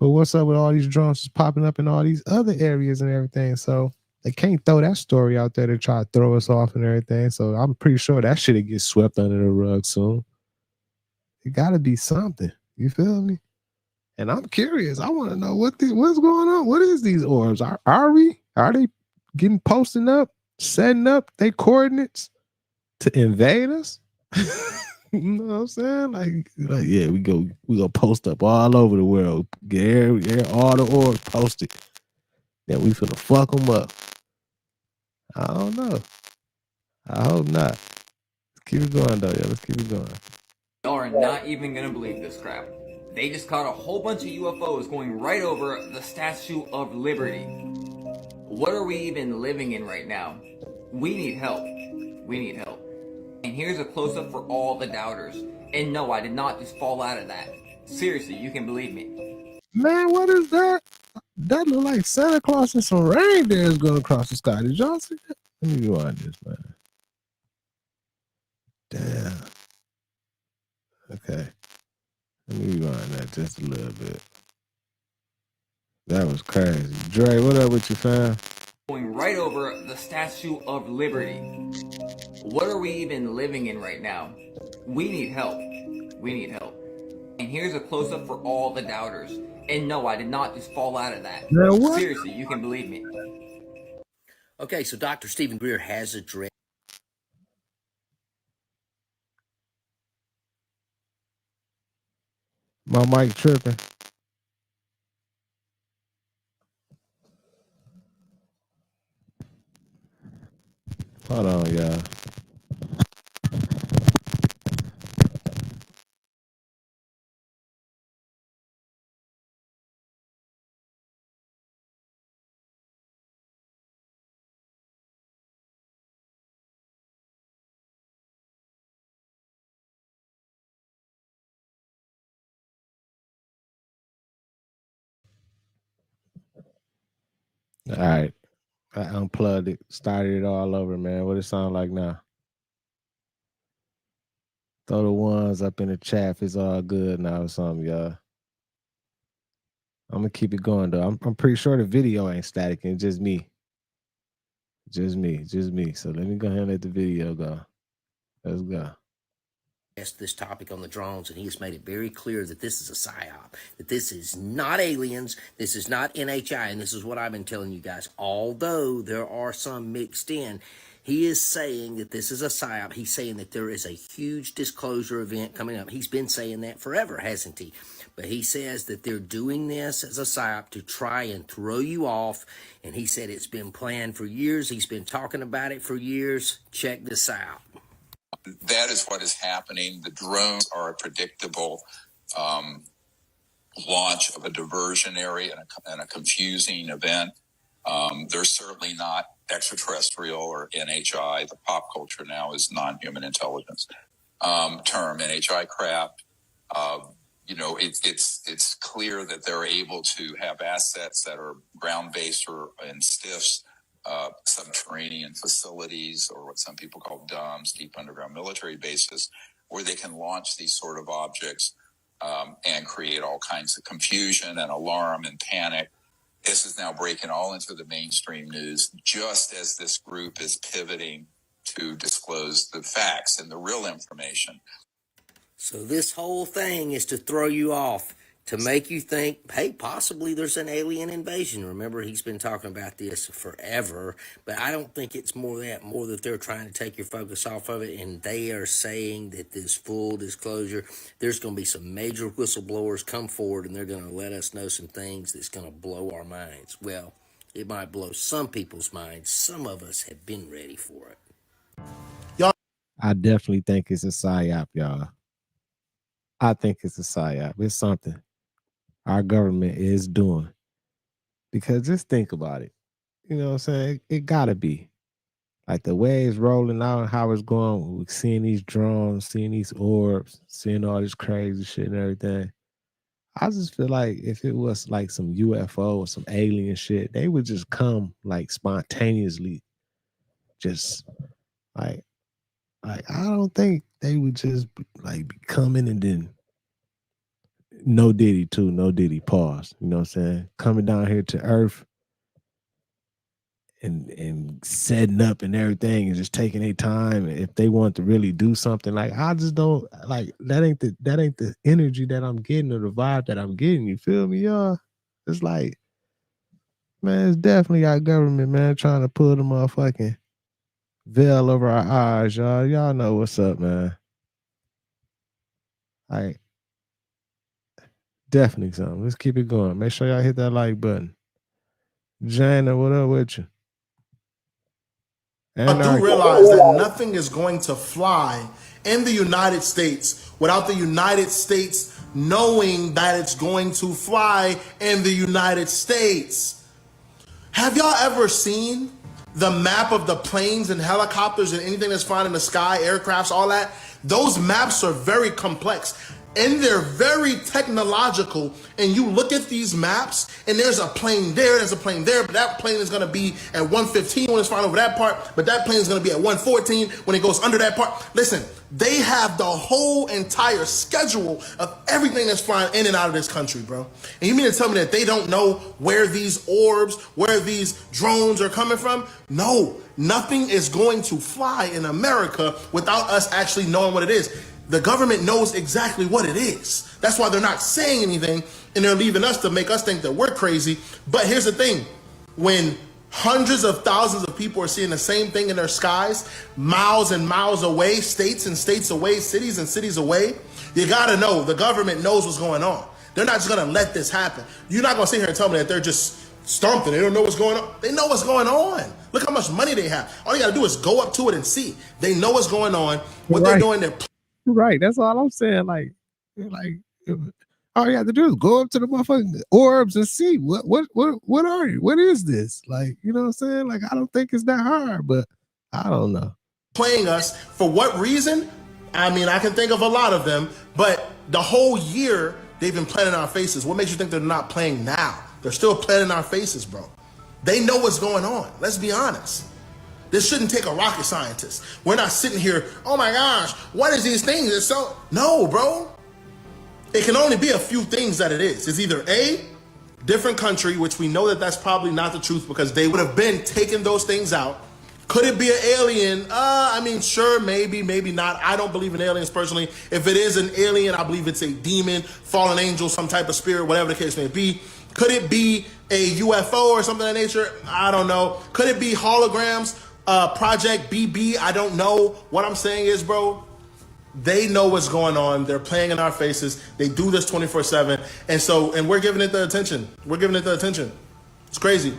But what's up with all these drones popping up in all these other areas and everything? So they can't throw that story out there to try to throw us off and everything. So I'm pretty sure that shit gets swept under the rug soon. It got to be something. You feel me? And I'm curious. I want to know what's going on. What is these orbs? Are they getting posting up, setting up their coordinates to invade us? You know what I'm saying? Like yeah, we go post up all over the world. Get all the orbs posted. Then we finna fuck them up. I don't know. I hope not. Keep it going, though, yo. Let's keep it going. Y'all are not even gonna believe this crap. They just caught a whole bunch of UFOs going right over the Statue of Liberty. What are we even living in right now? We need help. We need help. And here's a close-up for all the doubters. And no, I did not just fall out of that. Seriously, you can believe me. Man, what is that? That look like Santa Claus and some reindeers going across the sky. Did y'all see that? Let me rewind this, man. Damn. Okay. Let me rewind that just a little bit. That was crazy. Dre, what up with you, fam? Going right over the Statue of Liberty. What are we even living in right now? We need help. We need help. And here's a close-up for all the doubters. And no, I did not just fall out of that. Man, what? Seriously, you can believe me. Okay, so Dr. Stephen Greer has addressed. My mic tripping. Hold on, y'all. All right. I unplugged it, started it all over, man. What it sound like now? Throw the ones up in the chat if it's all good now or something, y'all. I'm gonna keep it going though. I'm pretty sure the video ain't static and just me. Just me. So let me go ahead and let the video go. Let's go. This topic on the drones, and he has made it very clear that this is a psyop, that this is not aliens, this is not NHI, and this is what I've been telling you guys. Although there are some mixed in, he is saying that this is a psyop. He's saying that there is a huge disclosure event coming up. He's been saying that forever, hasn't he? But he says that they're doing this as a psyop to try and throw you off, and he said it's been planned for years. He's been talking about it for years. Check this out. That is what is happening. The drones are a predictable launch of a diversionary and a confusing event. They're certainly not extraterrestrial or NHI. The pop culture now is non-human intelligence term, NHI craft. It's clear that they're able to have assets that are ground-based or in STIFs, subterranean facilities, or what some people call DUMBs, deep underground military bases, where they can launch these sort of objects and create all kinds of confusion and alarm and panic. This is now breaking all into the mainstream news, just as this group is pivoting to disclose the facts and the real information. So this whole thing is to throw you off, to make you think, hey, possibly there's an alien invasion. Remember, he's been talking about this forever, but I don't think it's more that they're trying to take your focus off of it, and they are saying that this full disclosure, there's going to be some major whistleblowers come forward, and they're going to let us know some things that's going to blow our minds. Well, it might blow some people's minds. Some of us have been ready for it. I definitely think it's a psyop, y'all. I think it's a psyop. It's something our government is doing. Because just think about it. You know what I'm saying? It gotta be. Like the way it's rolling out, how it's going, we're seeing these drones, seeing these orbs, seeing all this crazy shit and everything. I just feel like if it was like some UFO or some alien shit, they would just come like spontaneously. Just like I don't think they would just like be coming and then no Diddy too, no Diddy pause. You know what I'm saying? Coming down here to Earth and setting up and everything and just taking their time. And if they want to really do something, like I just don't like that ain't the energy that I'm getting or the vibe that I'm getting. You feel me, y'all? It's like, man, it's definitely our government, man, trying to pull the motherfucking veil over our eyes, y'all. Y'all know what's up, man. Like, definitely something. Let's keep it going. Make sure y'all hit that like button. Jana, what up with you? And do realize that nothing is going to fly in the United States without the United States knowing that it's going to fly in the United States. Have y'all ever seen the map of the planes and helicopters and anything that's flying in the sky, aircrafts, all that? Those maps are very complex and they're very technological. And you look at these maps and there's a plane there, there's a plane there, but that plane is gonna be at 115 when it's flying over that part, but that plane is gonna be at 114 when it goes under that part. Listen, they have the whole entire schedule of everything that's flying in and out of this country, bro. And you mean to tell me that they don't know where these orbs, where these drones are coming from? No, nothing is going to fly in America without us actually knowing what it is. The government knows exactly what it is. That's why they're not saying anything and they're leaving us to make us think that we're crazy. But here's the thing, when hundreds of thousands of people are seeing the same thing in their skies, miles and miles away, states and states away, cities and cities away, you gotta know the government knows what's going on. They're not just gonna let this happen. You're not gonna sit here and tell me that they're just stumped and they don't know what's going on. They know what's going on. Look how much money they have. All you gotta do is go up to it and see. They know what's going on, what they're doing, they're right. That's all I'm saying. Like all you have to do is go up to the motherfucking orbs and see what are you? What is this? Like, you know what I'm saying? Like, I don't think it's that hard, but I don't know. Playing us for what reason? I mean, I can think of a lot of them, but the whole year they've been playing in our faces. What makes you think they're not playing now? They're still playing in our faces, bro. They know what's going on. Let's be honest. This shouldn't take a rocket scientist. We're not sitting here, oh my gosh, what is these things? It's so, no, bro. It can only be a few things that it is. It's either A, different country, which we know that that's probably not the truth because they would have been taking those things out. Could it be an alien? I mean, sure, maybe, maybe not. I don't believe in aliens personally. If it is an alien, I believe it's a demon, fallen angel, some type of spirit, whatever the case may be. Could it be a UFO or something of that nature? I don't know. Could it be holograms? Project BB? I don't know. What I'm saying is, bro, they know what's going on. They're playing in our faces. They do this 24/7. And we're giving it the attention. We're giving it the attention. It's crazy.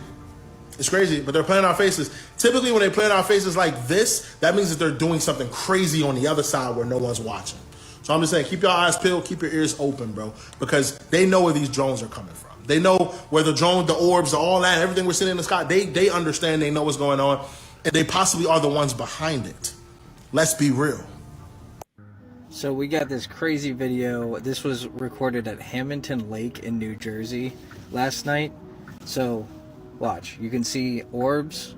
It's crazy, but they're playing in our faces. Typically when they play in our faces like this, that means that they're doing something crazy on the other side where no one's watching. So I'm just saying, keep your eyes peeled, keep your ears open, bro, because they know where these drones are coming from. They know where the drone, the orbs, all that, everything we're seeing in the sky, they understand, they know what's going on, and they possibly are the ones behind it. Let's be real. So we got this crazy video. This was recorded at Hamilton Lake in New Jersey last night. So watch, you can see orbs.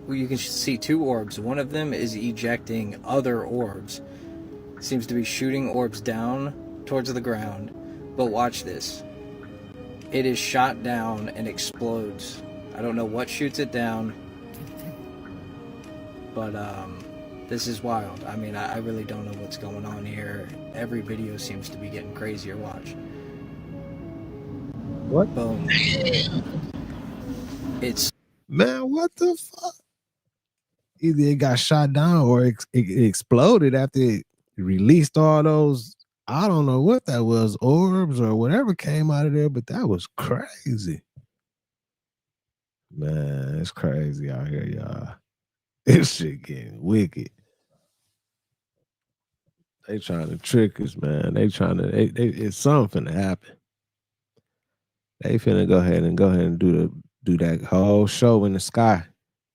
You can see two orbs. One of them is ejecting other orbs. Seems to be shooting orbs down towards the ground. But watch this. It is shot down and explodes. I don't know what shoots it down. But this is wild. I mean, I really don't know what's going on here. Every video seems to be getting crazier. Watch. What? Boom. It's... Man, what the fuck? Either it got shot down or it exploded after it released all those, I don't know what that was, orbs or whatever came out of there, but that was crazy. Man, it's crazy out here, y'all. This shit getting wicked. They trying to trick us, man. They trying to, it's something finna happen. They finna go ahead and do that whole show in the sky,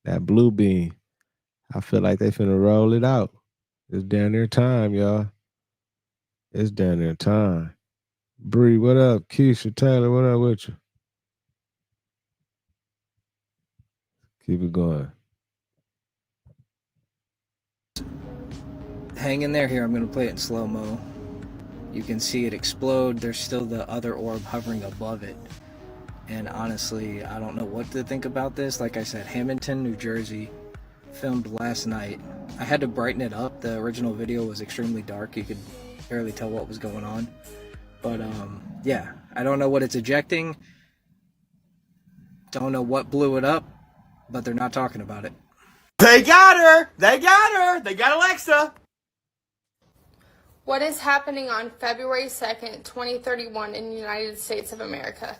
that blue beam. I feel like they finna roll it out. It's down there time, y'all. It's down there time. Bree, what up? Keisha, Taylor, what up with you? Keep it going. Hang in there here. I'm going to play it in slow-mo. You can see it explode. There's still the other orb hovering above it. And honestly, I don't know what to think about this. Like I said, Hamilton, New Jersey, filmed last night. I had to brighten it up. The original video was extremely dark. You could barely tell what was going on. But yeah, I don't know what it's ejecting. Don't know what blew it up, but they're not talking about it. They got her! They got her! They got Alexa! What is happening on February 2nd, 2031 in the United States of America?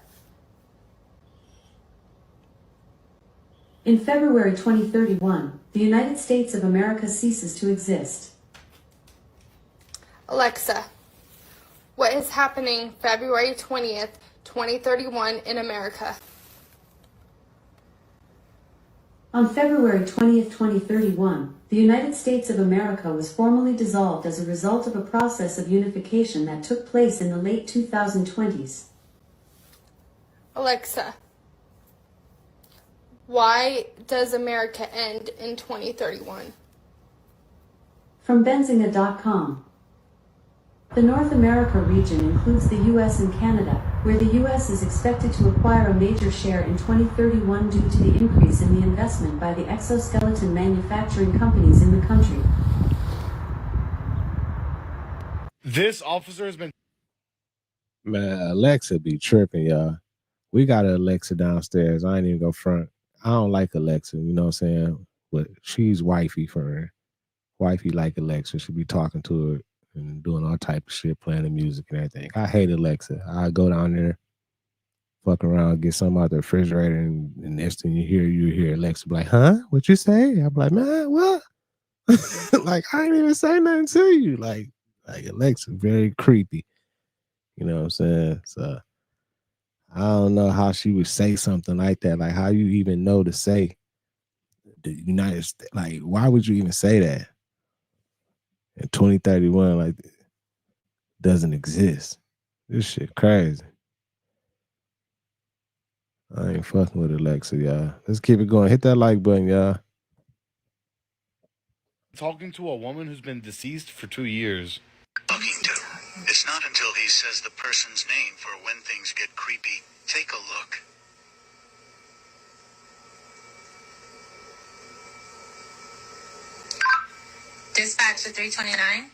In February 2031, the United States of America ceases to exist. Alexa, what is happening February 20th, 2031 in America? On February 20th, 2031, the United States of America was formally dissolved as a result of a process of unification that took place in the late 2020s. Alexa, why does America end in 2031? From Benzinga.com. The North America region includes the US and Canada, where the US is expected to acquire a major share in 2031 due to the increase in the investment by the exoskeleton manufacturing companies in the country. This officer has been... Man, Alexa be tripping, y'all. We got an Alexa downstairs. I ain't even go front. I don't like Alexa, you know what I'm saying? But she's wifey for her. Wifey like Alexa. She be talking to her and doing all type of shit, playing the music and everything. I hate Alexa. I go down there, fuck around, get something out the refrigerator, and next thing you hear Alexa be like, huh? What you say? I'm like, man, what? Like, I ain't even say nothing to you. Like Alexa, very creepy. You know what I'm saying? So I don't know how she would say something like that. Like, how you even know to say the United States? Like, why would you even say that? In 2031, like, doesn't exist. This shit crazy. I ain't fucking with Alexa, y'all. Let's keep it going. Hit that like button, y'all. talking to a woman who's been deceased for 2 years. Talking to. It's not until he says the person's name for when things get creepy. Take a look. Dispatch to 329.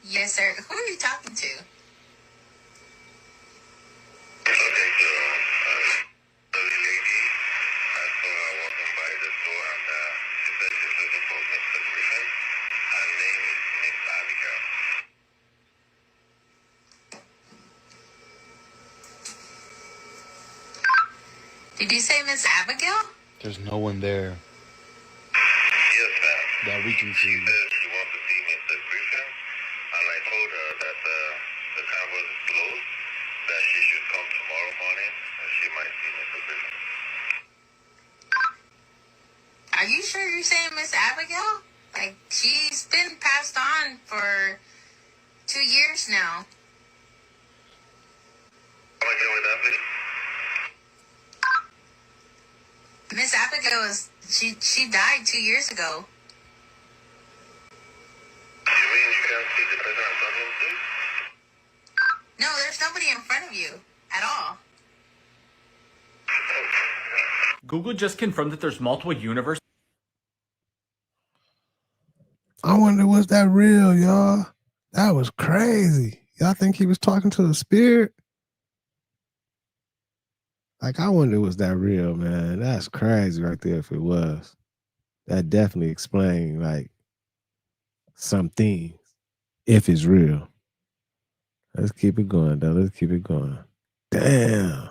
Yes, sir. Who are you talking to? Did you say Miss Abigail? There's no one there. Yes, ma'am. That we can see. She said she wants to see Mr. Griffin, and I told her that the cameras is closed, that she should come tomorrow morning, and she might see Mr. Griffin. Are you sure you're saying Miss Abigail? Like, she's been passed on for 2 years now. Come again with that, please? Miss Abigail she died 2 years ago. You mean you can't see the person I'm talking to? No, there's nobody in front of you at all. Google just confirmed that there's multiple universes. I wonder, was that real, y'all? That was crazy. Y'all think he was talking to a spirit? Like, I wonder, was that real, man? That's crazy right there if it was. That definitely explained, like, some things, if it's real. Let's keep it going, though. Let's keep it going. Damn.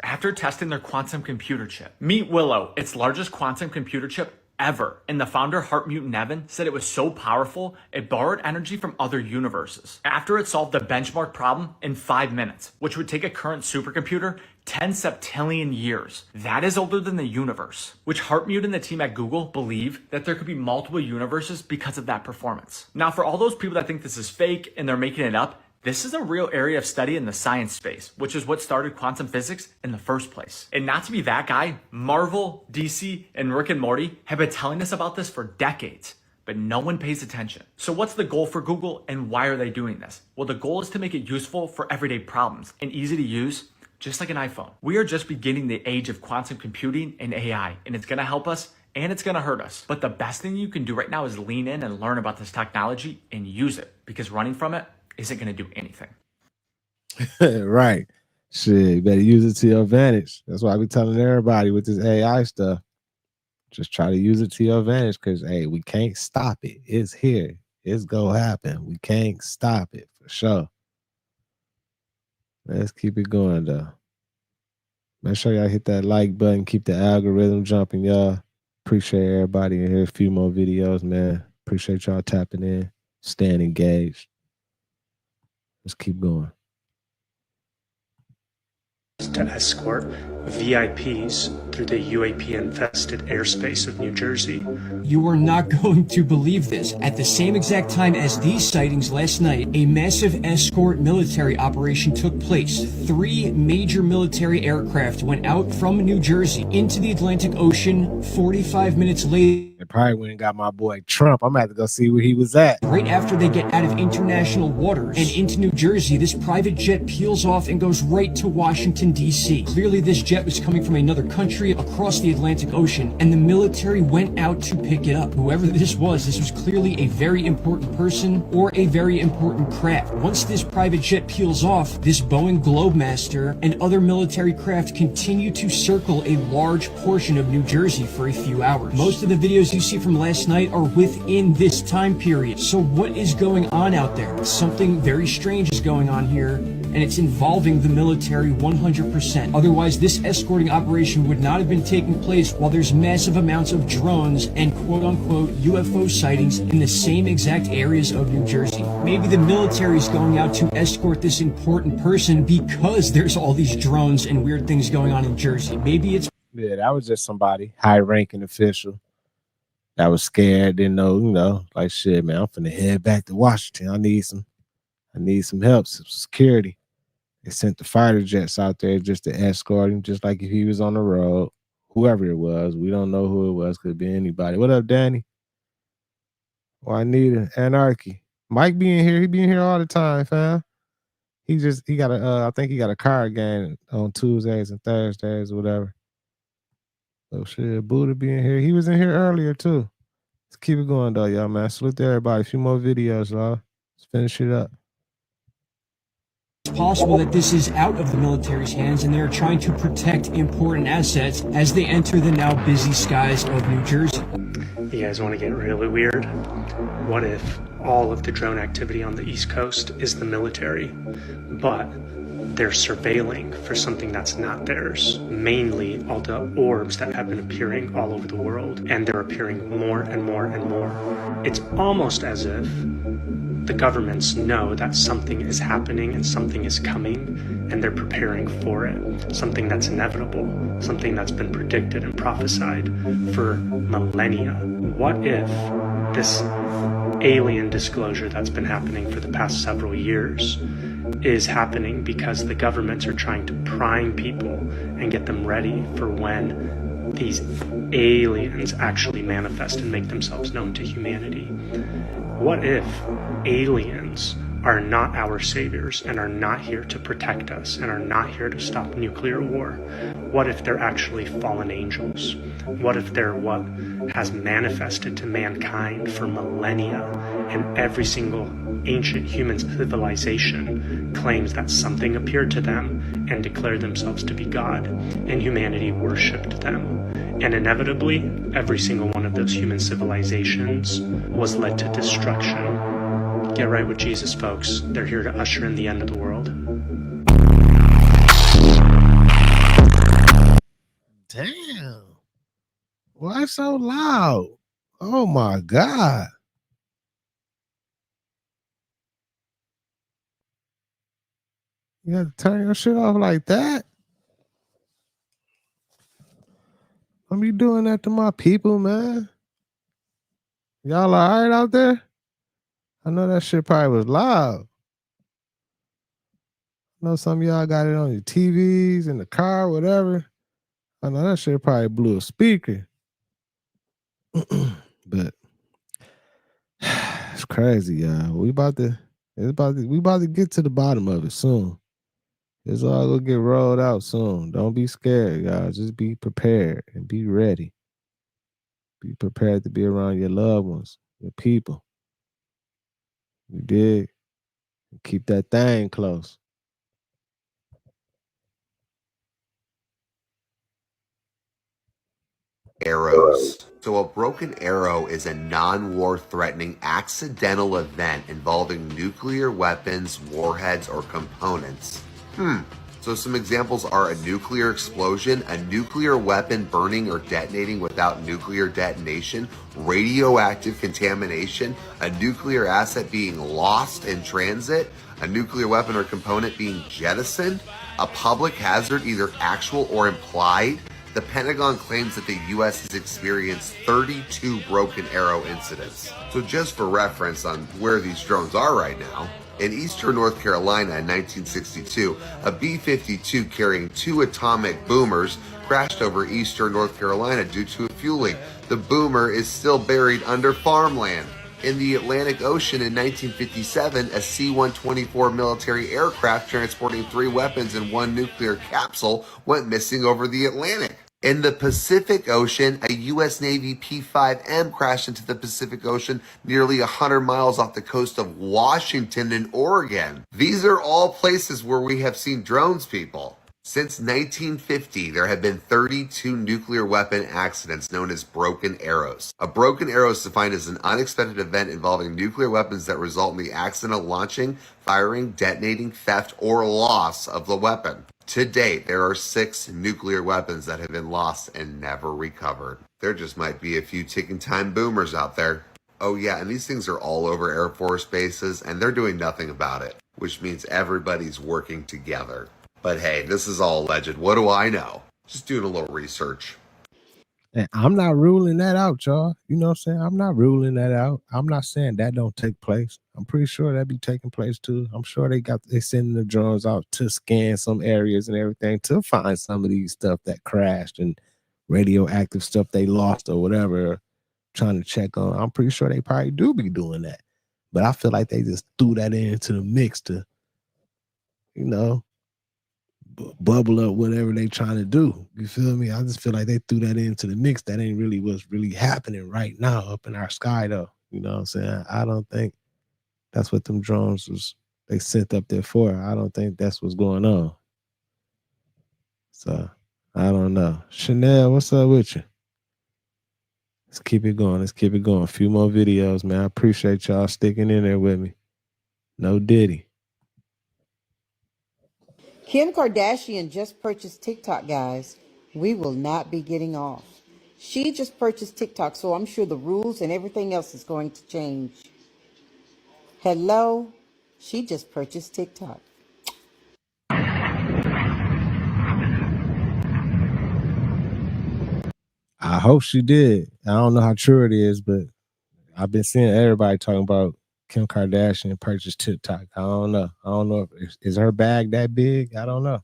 After testing their quantum computer chip. Meet Willow, its largest quantum computer chip ever. And the founder, Heart Mutant Evan, said it was so powerful, it borrowed energy from other universes. After it solved the benchmark problem in 5 minutes, which would take a current supercomputer 10 septillion years. That is older than the universe, which Heart Mutant and the team at Google believe that there could be multiple universes because of that performance. Now, for all those people that think this is fake and they're making it up, this is a real area of study in the science space, which is what started quantum physics in the first place. And not to be that guy, Marvel, DC, and Rick and Morty have been telling us about this for decades, but no one pays attention. So what's the goal for Google and why are they doing this? Well, the goal is to make it useful for everyday problems and easy to use, just like an iPhone. We are just beginning the age of quantum computing and AI, and it's gonna help us and it's gonna hurt us. But the best thing you can do right now is lean in and learn about this technology and use it, because running from it isn't going to do anything. Right. Shit, you better use it to your advantage. That's why I be telling everybody with this AI stuff, just try to use it to your advantage because, hey, we can't stop it. It's here. It's gonna happen. We can't stop it for sure. Let's keep it going though. Make sure y'all hit that like button. Keep the algorithm jumping, y'all. Appreciate everybody in here. A few more videos, man. Appreciate y'all tapping in, staying engaged. Let's keep going. To escort VIPs through the UAP-infested airspace of New Jersey. You are not going to believe this. At the same exact time as these sightings last night, a massive escort military operation took place. 3 major military aircraft went out from New Jersey into the Atlantic Ocean 45 minutes later. They probably went and got my boy Trump. I'm gonna have to go see where he was at. Right after they get out of international waters and into New Jersey, this private jet peels off and goes right to Washington, D.C. Clearly, this jet was coming from another country across the Atlantic Ocean, and the military went out to pick it up. Whoever this was clearly a very important person or a very important craft. Once this private jet peels off, this Boeing Globemaster and other military craft continue to circle a large portion of New Jersey for a few hours. Most of the videos you see from last night are within this time period. So what is going on out there? Something very strange is going on here, and it's involving the military 100%. Otherwise, this escorting operation would not have been taking place while there's massive amounts of drones and quote-unquote UFO sightings in the same exact areas of New Jersey. Maybe the military is going out to escort this important person because there's all these drones and weird things going on in Jersey. Maybe it's... Yeah, that was just somebody, high-ranking official that was scared, didn't know, like, shit, man, I'm finna head back to Washington. I need some help, some security. They sent the fighter jets out there just to escort him, just like if he was on the road. Whoever it was, we don't know who it was. Could be anybody. What up, Danny? Well, I need an anarchy. Mike being here, he being here all the time, fam. He got I think he got a card game on Tuesdays and Thursdays or whatever. Oh shit, Buddha being here. He was in here earlier too. Let's keep it going though, y'all, man. Salute to everybody. A few more videos, y'all. Let's finish it up. It's possible that this is out of the military's hands and they're trying to protect important assets as they enter the now busy skies of New Jersey. You guys want to get really weird? What if all of the drone activity on the East Coast is the military, but they're surveilling for something that's not theirs, mainly all the orbs that have been appearing all over the world, and they're appearing more and more and more. It's almost as if the governments know that something is happening and something is coming, and they're preparing for it. Something that's inevitable, something that's been predicted and prophesied for millennia. What if this alien disclosure that's been happening for the past several years is happening because the governments are trying to prime people and get them ready for when these aliens actually manifest and make themselves known to humanity? What if aliens are not our saviors and are not here to protect us and are not here to stop nuclear war? What if they're actually fallen angels? What if they're what has manifested to mankind for millennia, and every single ancient human civilization claims that something appeared to them and declared themselves to be God, and humanity worshipped them? And inevitably, every single one of those human civilizations was led to destruction. Get right with Jesus, folks. They're here to usher in the end of the world. Damn. Why so loud? Oh my God. You have to turn your shit off like that? Don't be doing that to my people, man. Y'all all right out there? I know that shit probably was loud. I know some of y'all got it on your TVs, in the car, whatever. I know that shit probably blew a speaker. But it's crazy, y'all. We about to get to the bottom of it soon. It's all gonna get rolled out soon. Don't be scared, y'all. Just be prepared and be ready. Be prepared to be around your loved ones, your people. You dig? Keep that thing close. Arrows. So a broken arrow is a non-war threatening accidental event involving nuclear weapons, warheads, or components. So some examples are a nuclear explosion, a nuclear weapon burning or detonating without nuclear detonation, radioactive contamination, a nuclear asset being lost in transit, a nuclear weapon or component being jettisoned, a public hazard either actual or implied. The Pentagon claims that the U.S. has experienced 32 broken arrow incidents. So just for reference on where these drones are right now, in eastern North Carolina in 1962, a B-52 carrying 2 atomic boomers crashed over eastern North Carolina due to fueling. The boomer is still buried under farmland. In the Atlantic Ocean in 1957, a C-124 military aircraft transporting 3 weapons and 1 nuclear capsule went missing over the Atlantic. In the Pacific Ocean, a U.S. Navy P-5M crashed into the Pacific Ocean nearly 100 miles off the coast of Washington and Oregon. These are all places where we have seen drones, people. Since 1950, there have been 32 nuclear weapon accidents known as broken arrows. A broken arrow is defined as an unexpected event involving nuclear weapons that result in the accidental launching, firing, detonating, theft, or loss of the weapon. To date, there are 6 nuclear weapons that have been lost and never recovered. There just might be a few ticking time boomers out there. Oh yeah, and these things are all over Air Force bases, and they're doing nothing about it, which means everybody's working together. But hey, this is all alleged. What do I know? Just doing a little research. And I'm not ruling that out, y'all. You know what I'm saying? I'm not ruling that out. I'm not saying that don't take place. I'm pretty sure that be taking place too. I'm sure they sending the drones out to scan some areas and everything to find some of these stuff that crashed and radioactive stuff they lost or whatever, trying to check on. I'm pretty sure they probably do be doing that. But I feel like they just threw that into the mix to, you know, bubble up whatever they trying to do. You feel me? I just feel like they threw that into the mix. That ain't really what's really happening right now up in our sky, though. You know what I'm saying? I don't think that's what them drones was they sent up there for. I don't think that's what's going on. So I don't know. Chanel, what's up with you? Let's keep it going. Let's keep it going. A few more videos, man. I appreciate y'all sticking in there with me. No Diddy. Kim Kardashian just purchased TikTok, guys. We will not be getting off. She just purchased TikTok, so I'm sure the rules and everything else is going to change. Hello? She just purchased TikTok. I hope she did. I don't know how true it is, but I've been seeing everybody talking about Kim Kardashian purchased TikTok. I don't know. I don't know if is her bag that big? I don't know.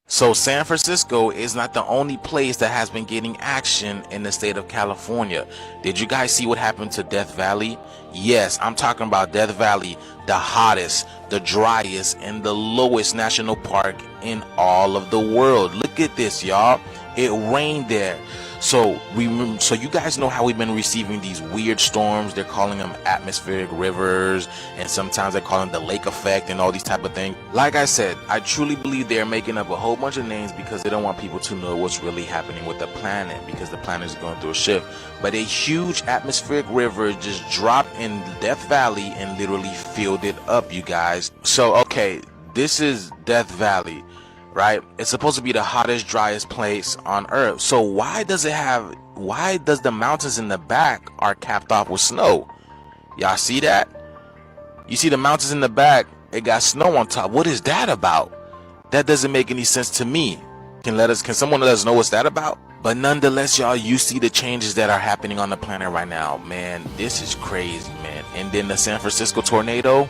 So San Francisco is not the only place that has been getting action in the state of California. Did you guys see what happened to Death Valley? Yes, I'm talking about Death Valley, the hottest, the driest, and the lowest national park in all of the world. Look at this, y'all. It rained there. So you guys know how we've been receiving these weird storms. They're calling them atmospheric rivers, and sometimes they call them the lake effect and all these type of things. Like I said, I truly believe they're making up a whole bunch of names because they don't want people to know what's really happening with the planet, because the planet is going through a shift. But a huge atmospheric river just dropped in Death Valley and literally filled it up, you guys. So okay, this is Death Valley, right? It's supposed to be the hottest, driest place on earth. So why does the mountains in the back are capped off with snow? Y'all see that? You see the mountains in the back, it got snow on top. What is that about? That doesn't make any sense to me. Can someone let us know what's that about? But nonetheless, y'all, you see the changes that are happening on the planet right now. Man, this is crazy, man. And then the San Francisco tornado.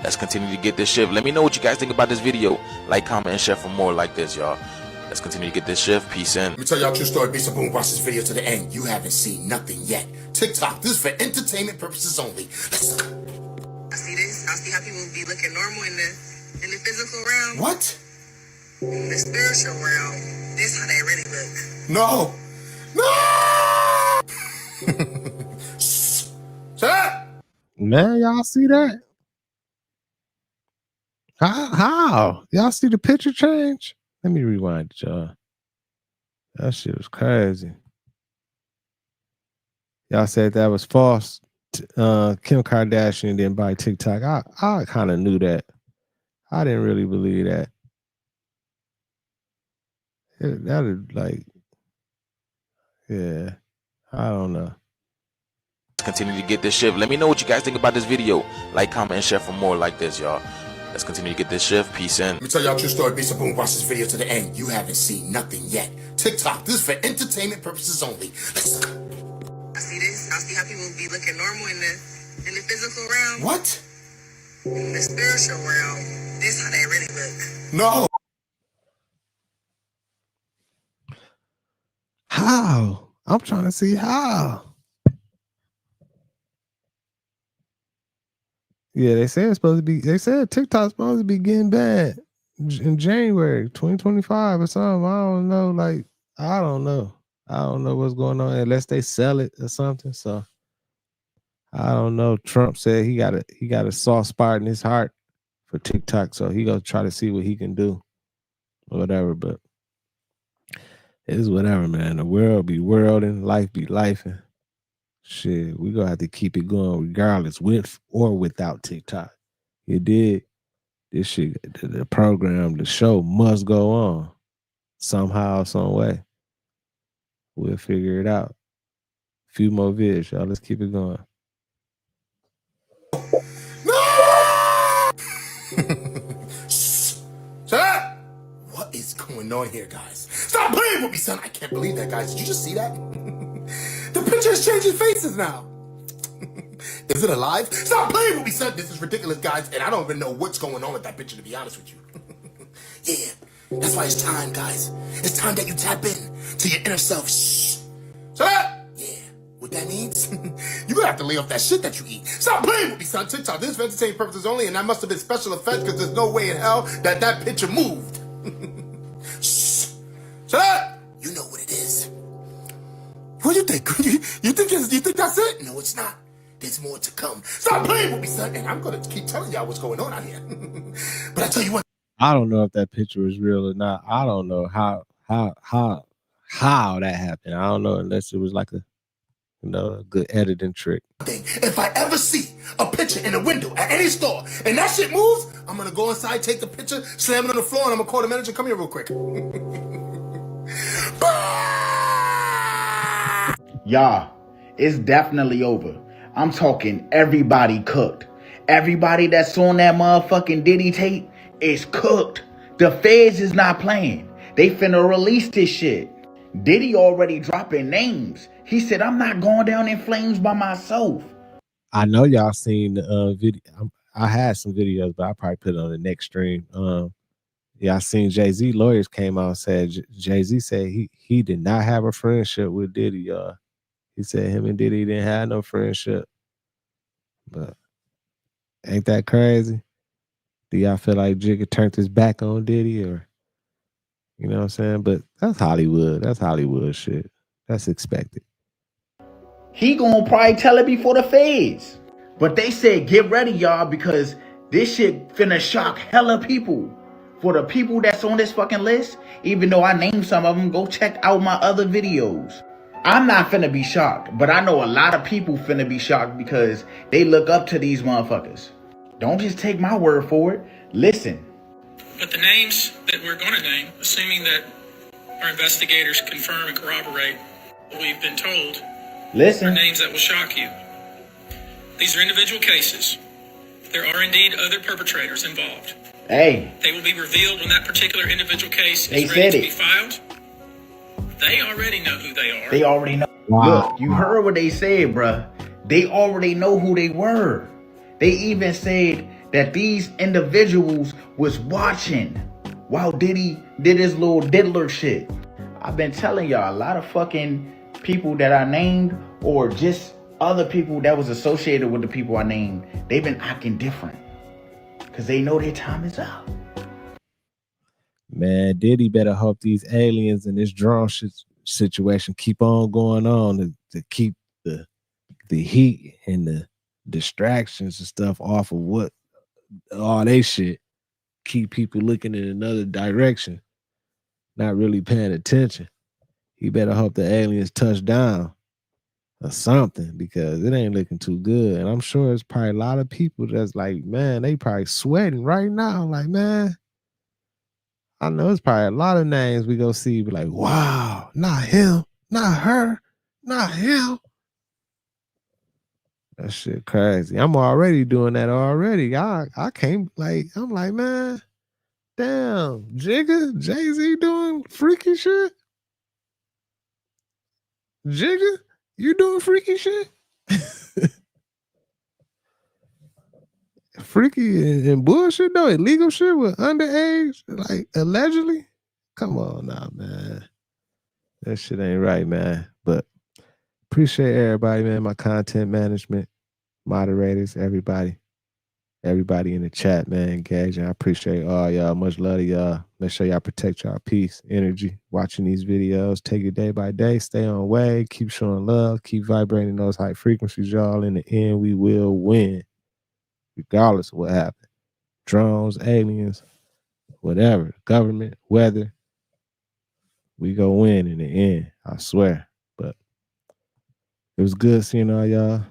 Let's continue to get this shift. Let me know what you guys think about this video. Like, comment, and share for more like this, y'all. Let's continue to get this shift. Peace in. Let me tell y'all a true story. Be some boom. Watch this video to the end. You haven't seen nothing yet. TikTok. This is for entertainment purposes only. Let's go. I see this. I see how people be looking normal in the physical realm. What? In the spiritual realm. This how they really look. No. No. Shut up. Man, y'all see that? How? Y'all see the picture change? Let me rewind it, y'all. That shit was crazy. Y'all said that was false. Kim Kardashian didn't buy TikTok. I kind of knew that. I didn't really believe that. That is like, yeah, I don't know. Continue to get this shift. Let me know what you guys think about this video. Like, comment, and share for more like this, y'all. Let's continue to get this shift. Peace in. Let me tell y'all a true story. Based upon watch this video to the end. You haven't seen nothing yet. TikTok, this is for entertainment purposes only. Let's go. I see this. I see how people be looking normal in the physical realm. What? In the spiritual realm. This how they really look. No. How? I'm trying to see how. Yeah, they said it's supposed to be. They said TikTok's supposed to be getting bad in January 2025 or something. I don't know. Like, I don't know. I don't know what's going on unless they sell it or something. So I don't know. Trump said he got a soft spot in his heart for TikTok, so he gonna try to see what he can do or whatever. But it's whatever, man. The world be worlding, life be lifing. Shit, we gonna have to keep it going regardless, with or without TikTok. It did. This shit, the program, the show must go on somehow, some way. We'll figure it out. A few more vids, y'all. Let's keep it going. Shut up! What is going on here, guys? Stop playing with me, son! I can't believe that, guys. Did you just see that? The picture is changing faces now. Is it alive? Stop playing with me, son! This is ridiculous, guys, and I don't even know what's going on with that picture, to be honest with you. Yeah, that's why it's time, guys. It's time that you tap in to your inner self. Shh. Shut up! Yeah, what that means? You're gonna have to lay off that shit that you eat. Stop playing with me, son. TikTok, this is for entertainment purposes only, and that must have been special effects because there's no way in hell that that picture moved. Shh. Shut up! You know what it is. What do you think? You think that's it? No, it's not. There's more to come. Stop playing with me, son. And I'm gonna keep telling y'all what's going on out here. But I tell you what. I don't know if that picture is real or not. I don't know how that happened. I don't know unless it was like a good editing trick. If I ever see a picture in a window at any store and that shit moves, I'm gonna go inside, take the picture, slam it on the floor, and I'm gonna call the manager. Come here real quick. Y'all, it's definitely over. I'm talking everybody cooked. Everybody that's on that motherfucking Diddy tape is cooked. The feds is not playing. They finna release this shit. Diddy already dropping names. He said, I'm not going down in flames by myself. I know y'all seen the video. I had some videos, but I probably put it on the next stream. Yeah, I seen Jay-Z lawyers came out and said Jay-Z said he did not have a friendship with Diddy, y'all. He said him and Diddy didn't have no friendship. But ain't that crazy? Do y'all feel like Jigga turned his back on Diddy, or you know what I'm saying? But that's Hollywood. That's Hollywood shit. That's expected. He gonna probably tell it before the feds. But they said get ready, y'all, because this shit finna shock hella people. For the people that's on this fucking list, even though I named some of them, go check out my other videos. I'm not finna be shocked, but I know a lot of people finna be shocked because they look up to these motherfuckers. Don't just take my word for it. Listen. But the names that we're going to name, assuming that our investigators confirm and corroborate what we've been told, are names that will shock you. These are individual cases. There are indeed other perpetrators involved. Hey. They will be revealed when that particular individual case They is ready said to be it. filed. They already know who they are. They already know. Wow. Look, you heard what they said, bruh. They already know who they were. They even said that these individuals was watching while Diddy did his little diddler shit. I've been telling y'all, a lot of fucking people that I named, or just other people that was associated with the people I named, they've been acting different because they know their time is up. Man, Diddy better hope these aliens and this drone situation keep on going on to keep the heat and the distractions and stuff off of what all they shit. Keep people looking in another direction, not really paying attention. he better hope the aliens touch down or something, because it ain't looking too good. And I'm sure it's probably a lot of people that's like, man, they probably sweating right now. Like, man, I know it's probably a lot of names we go see, be like, wow, not him, not her, not him. That shit crazy. I'm already doing that already. I can't, like, I'm like, man, damn, Jigga, Jay-Z doing freaky shit? Jigga, you doing freaky shit? Freaky and bullshit though, illegal shit with underage, like allegedly. Come on now, man. That shit ain't right, man. But appreciate everybody, man. My content management, moderators, everybody in the chat, man, engaging. I appreciate all y'all. Much love to y'all. Make sure y'all protect y'all peace, energy, watching these videos. Take it day by day. Stay on way. Keep showing love. Keep vibrating those high frequencies, y'all. In the end, we will win, regardless of what happens. Drones, aliens, whatever, government, weather, we go win in the end, I swear. But it was good seeing all y'all.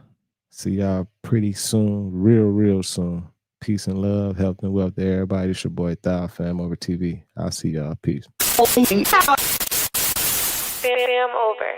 See y'all pretty soon, real soon. Peace and love, health and wealth to everybody. It's your boy Thou, FamOverTV. I'll see y'all. Peace. Fam over.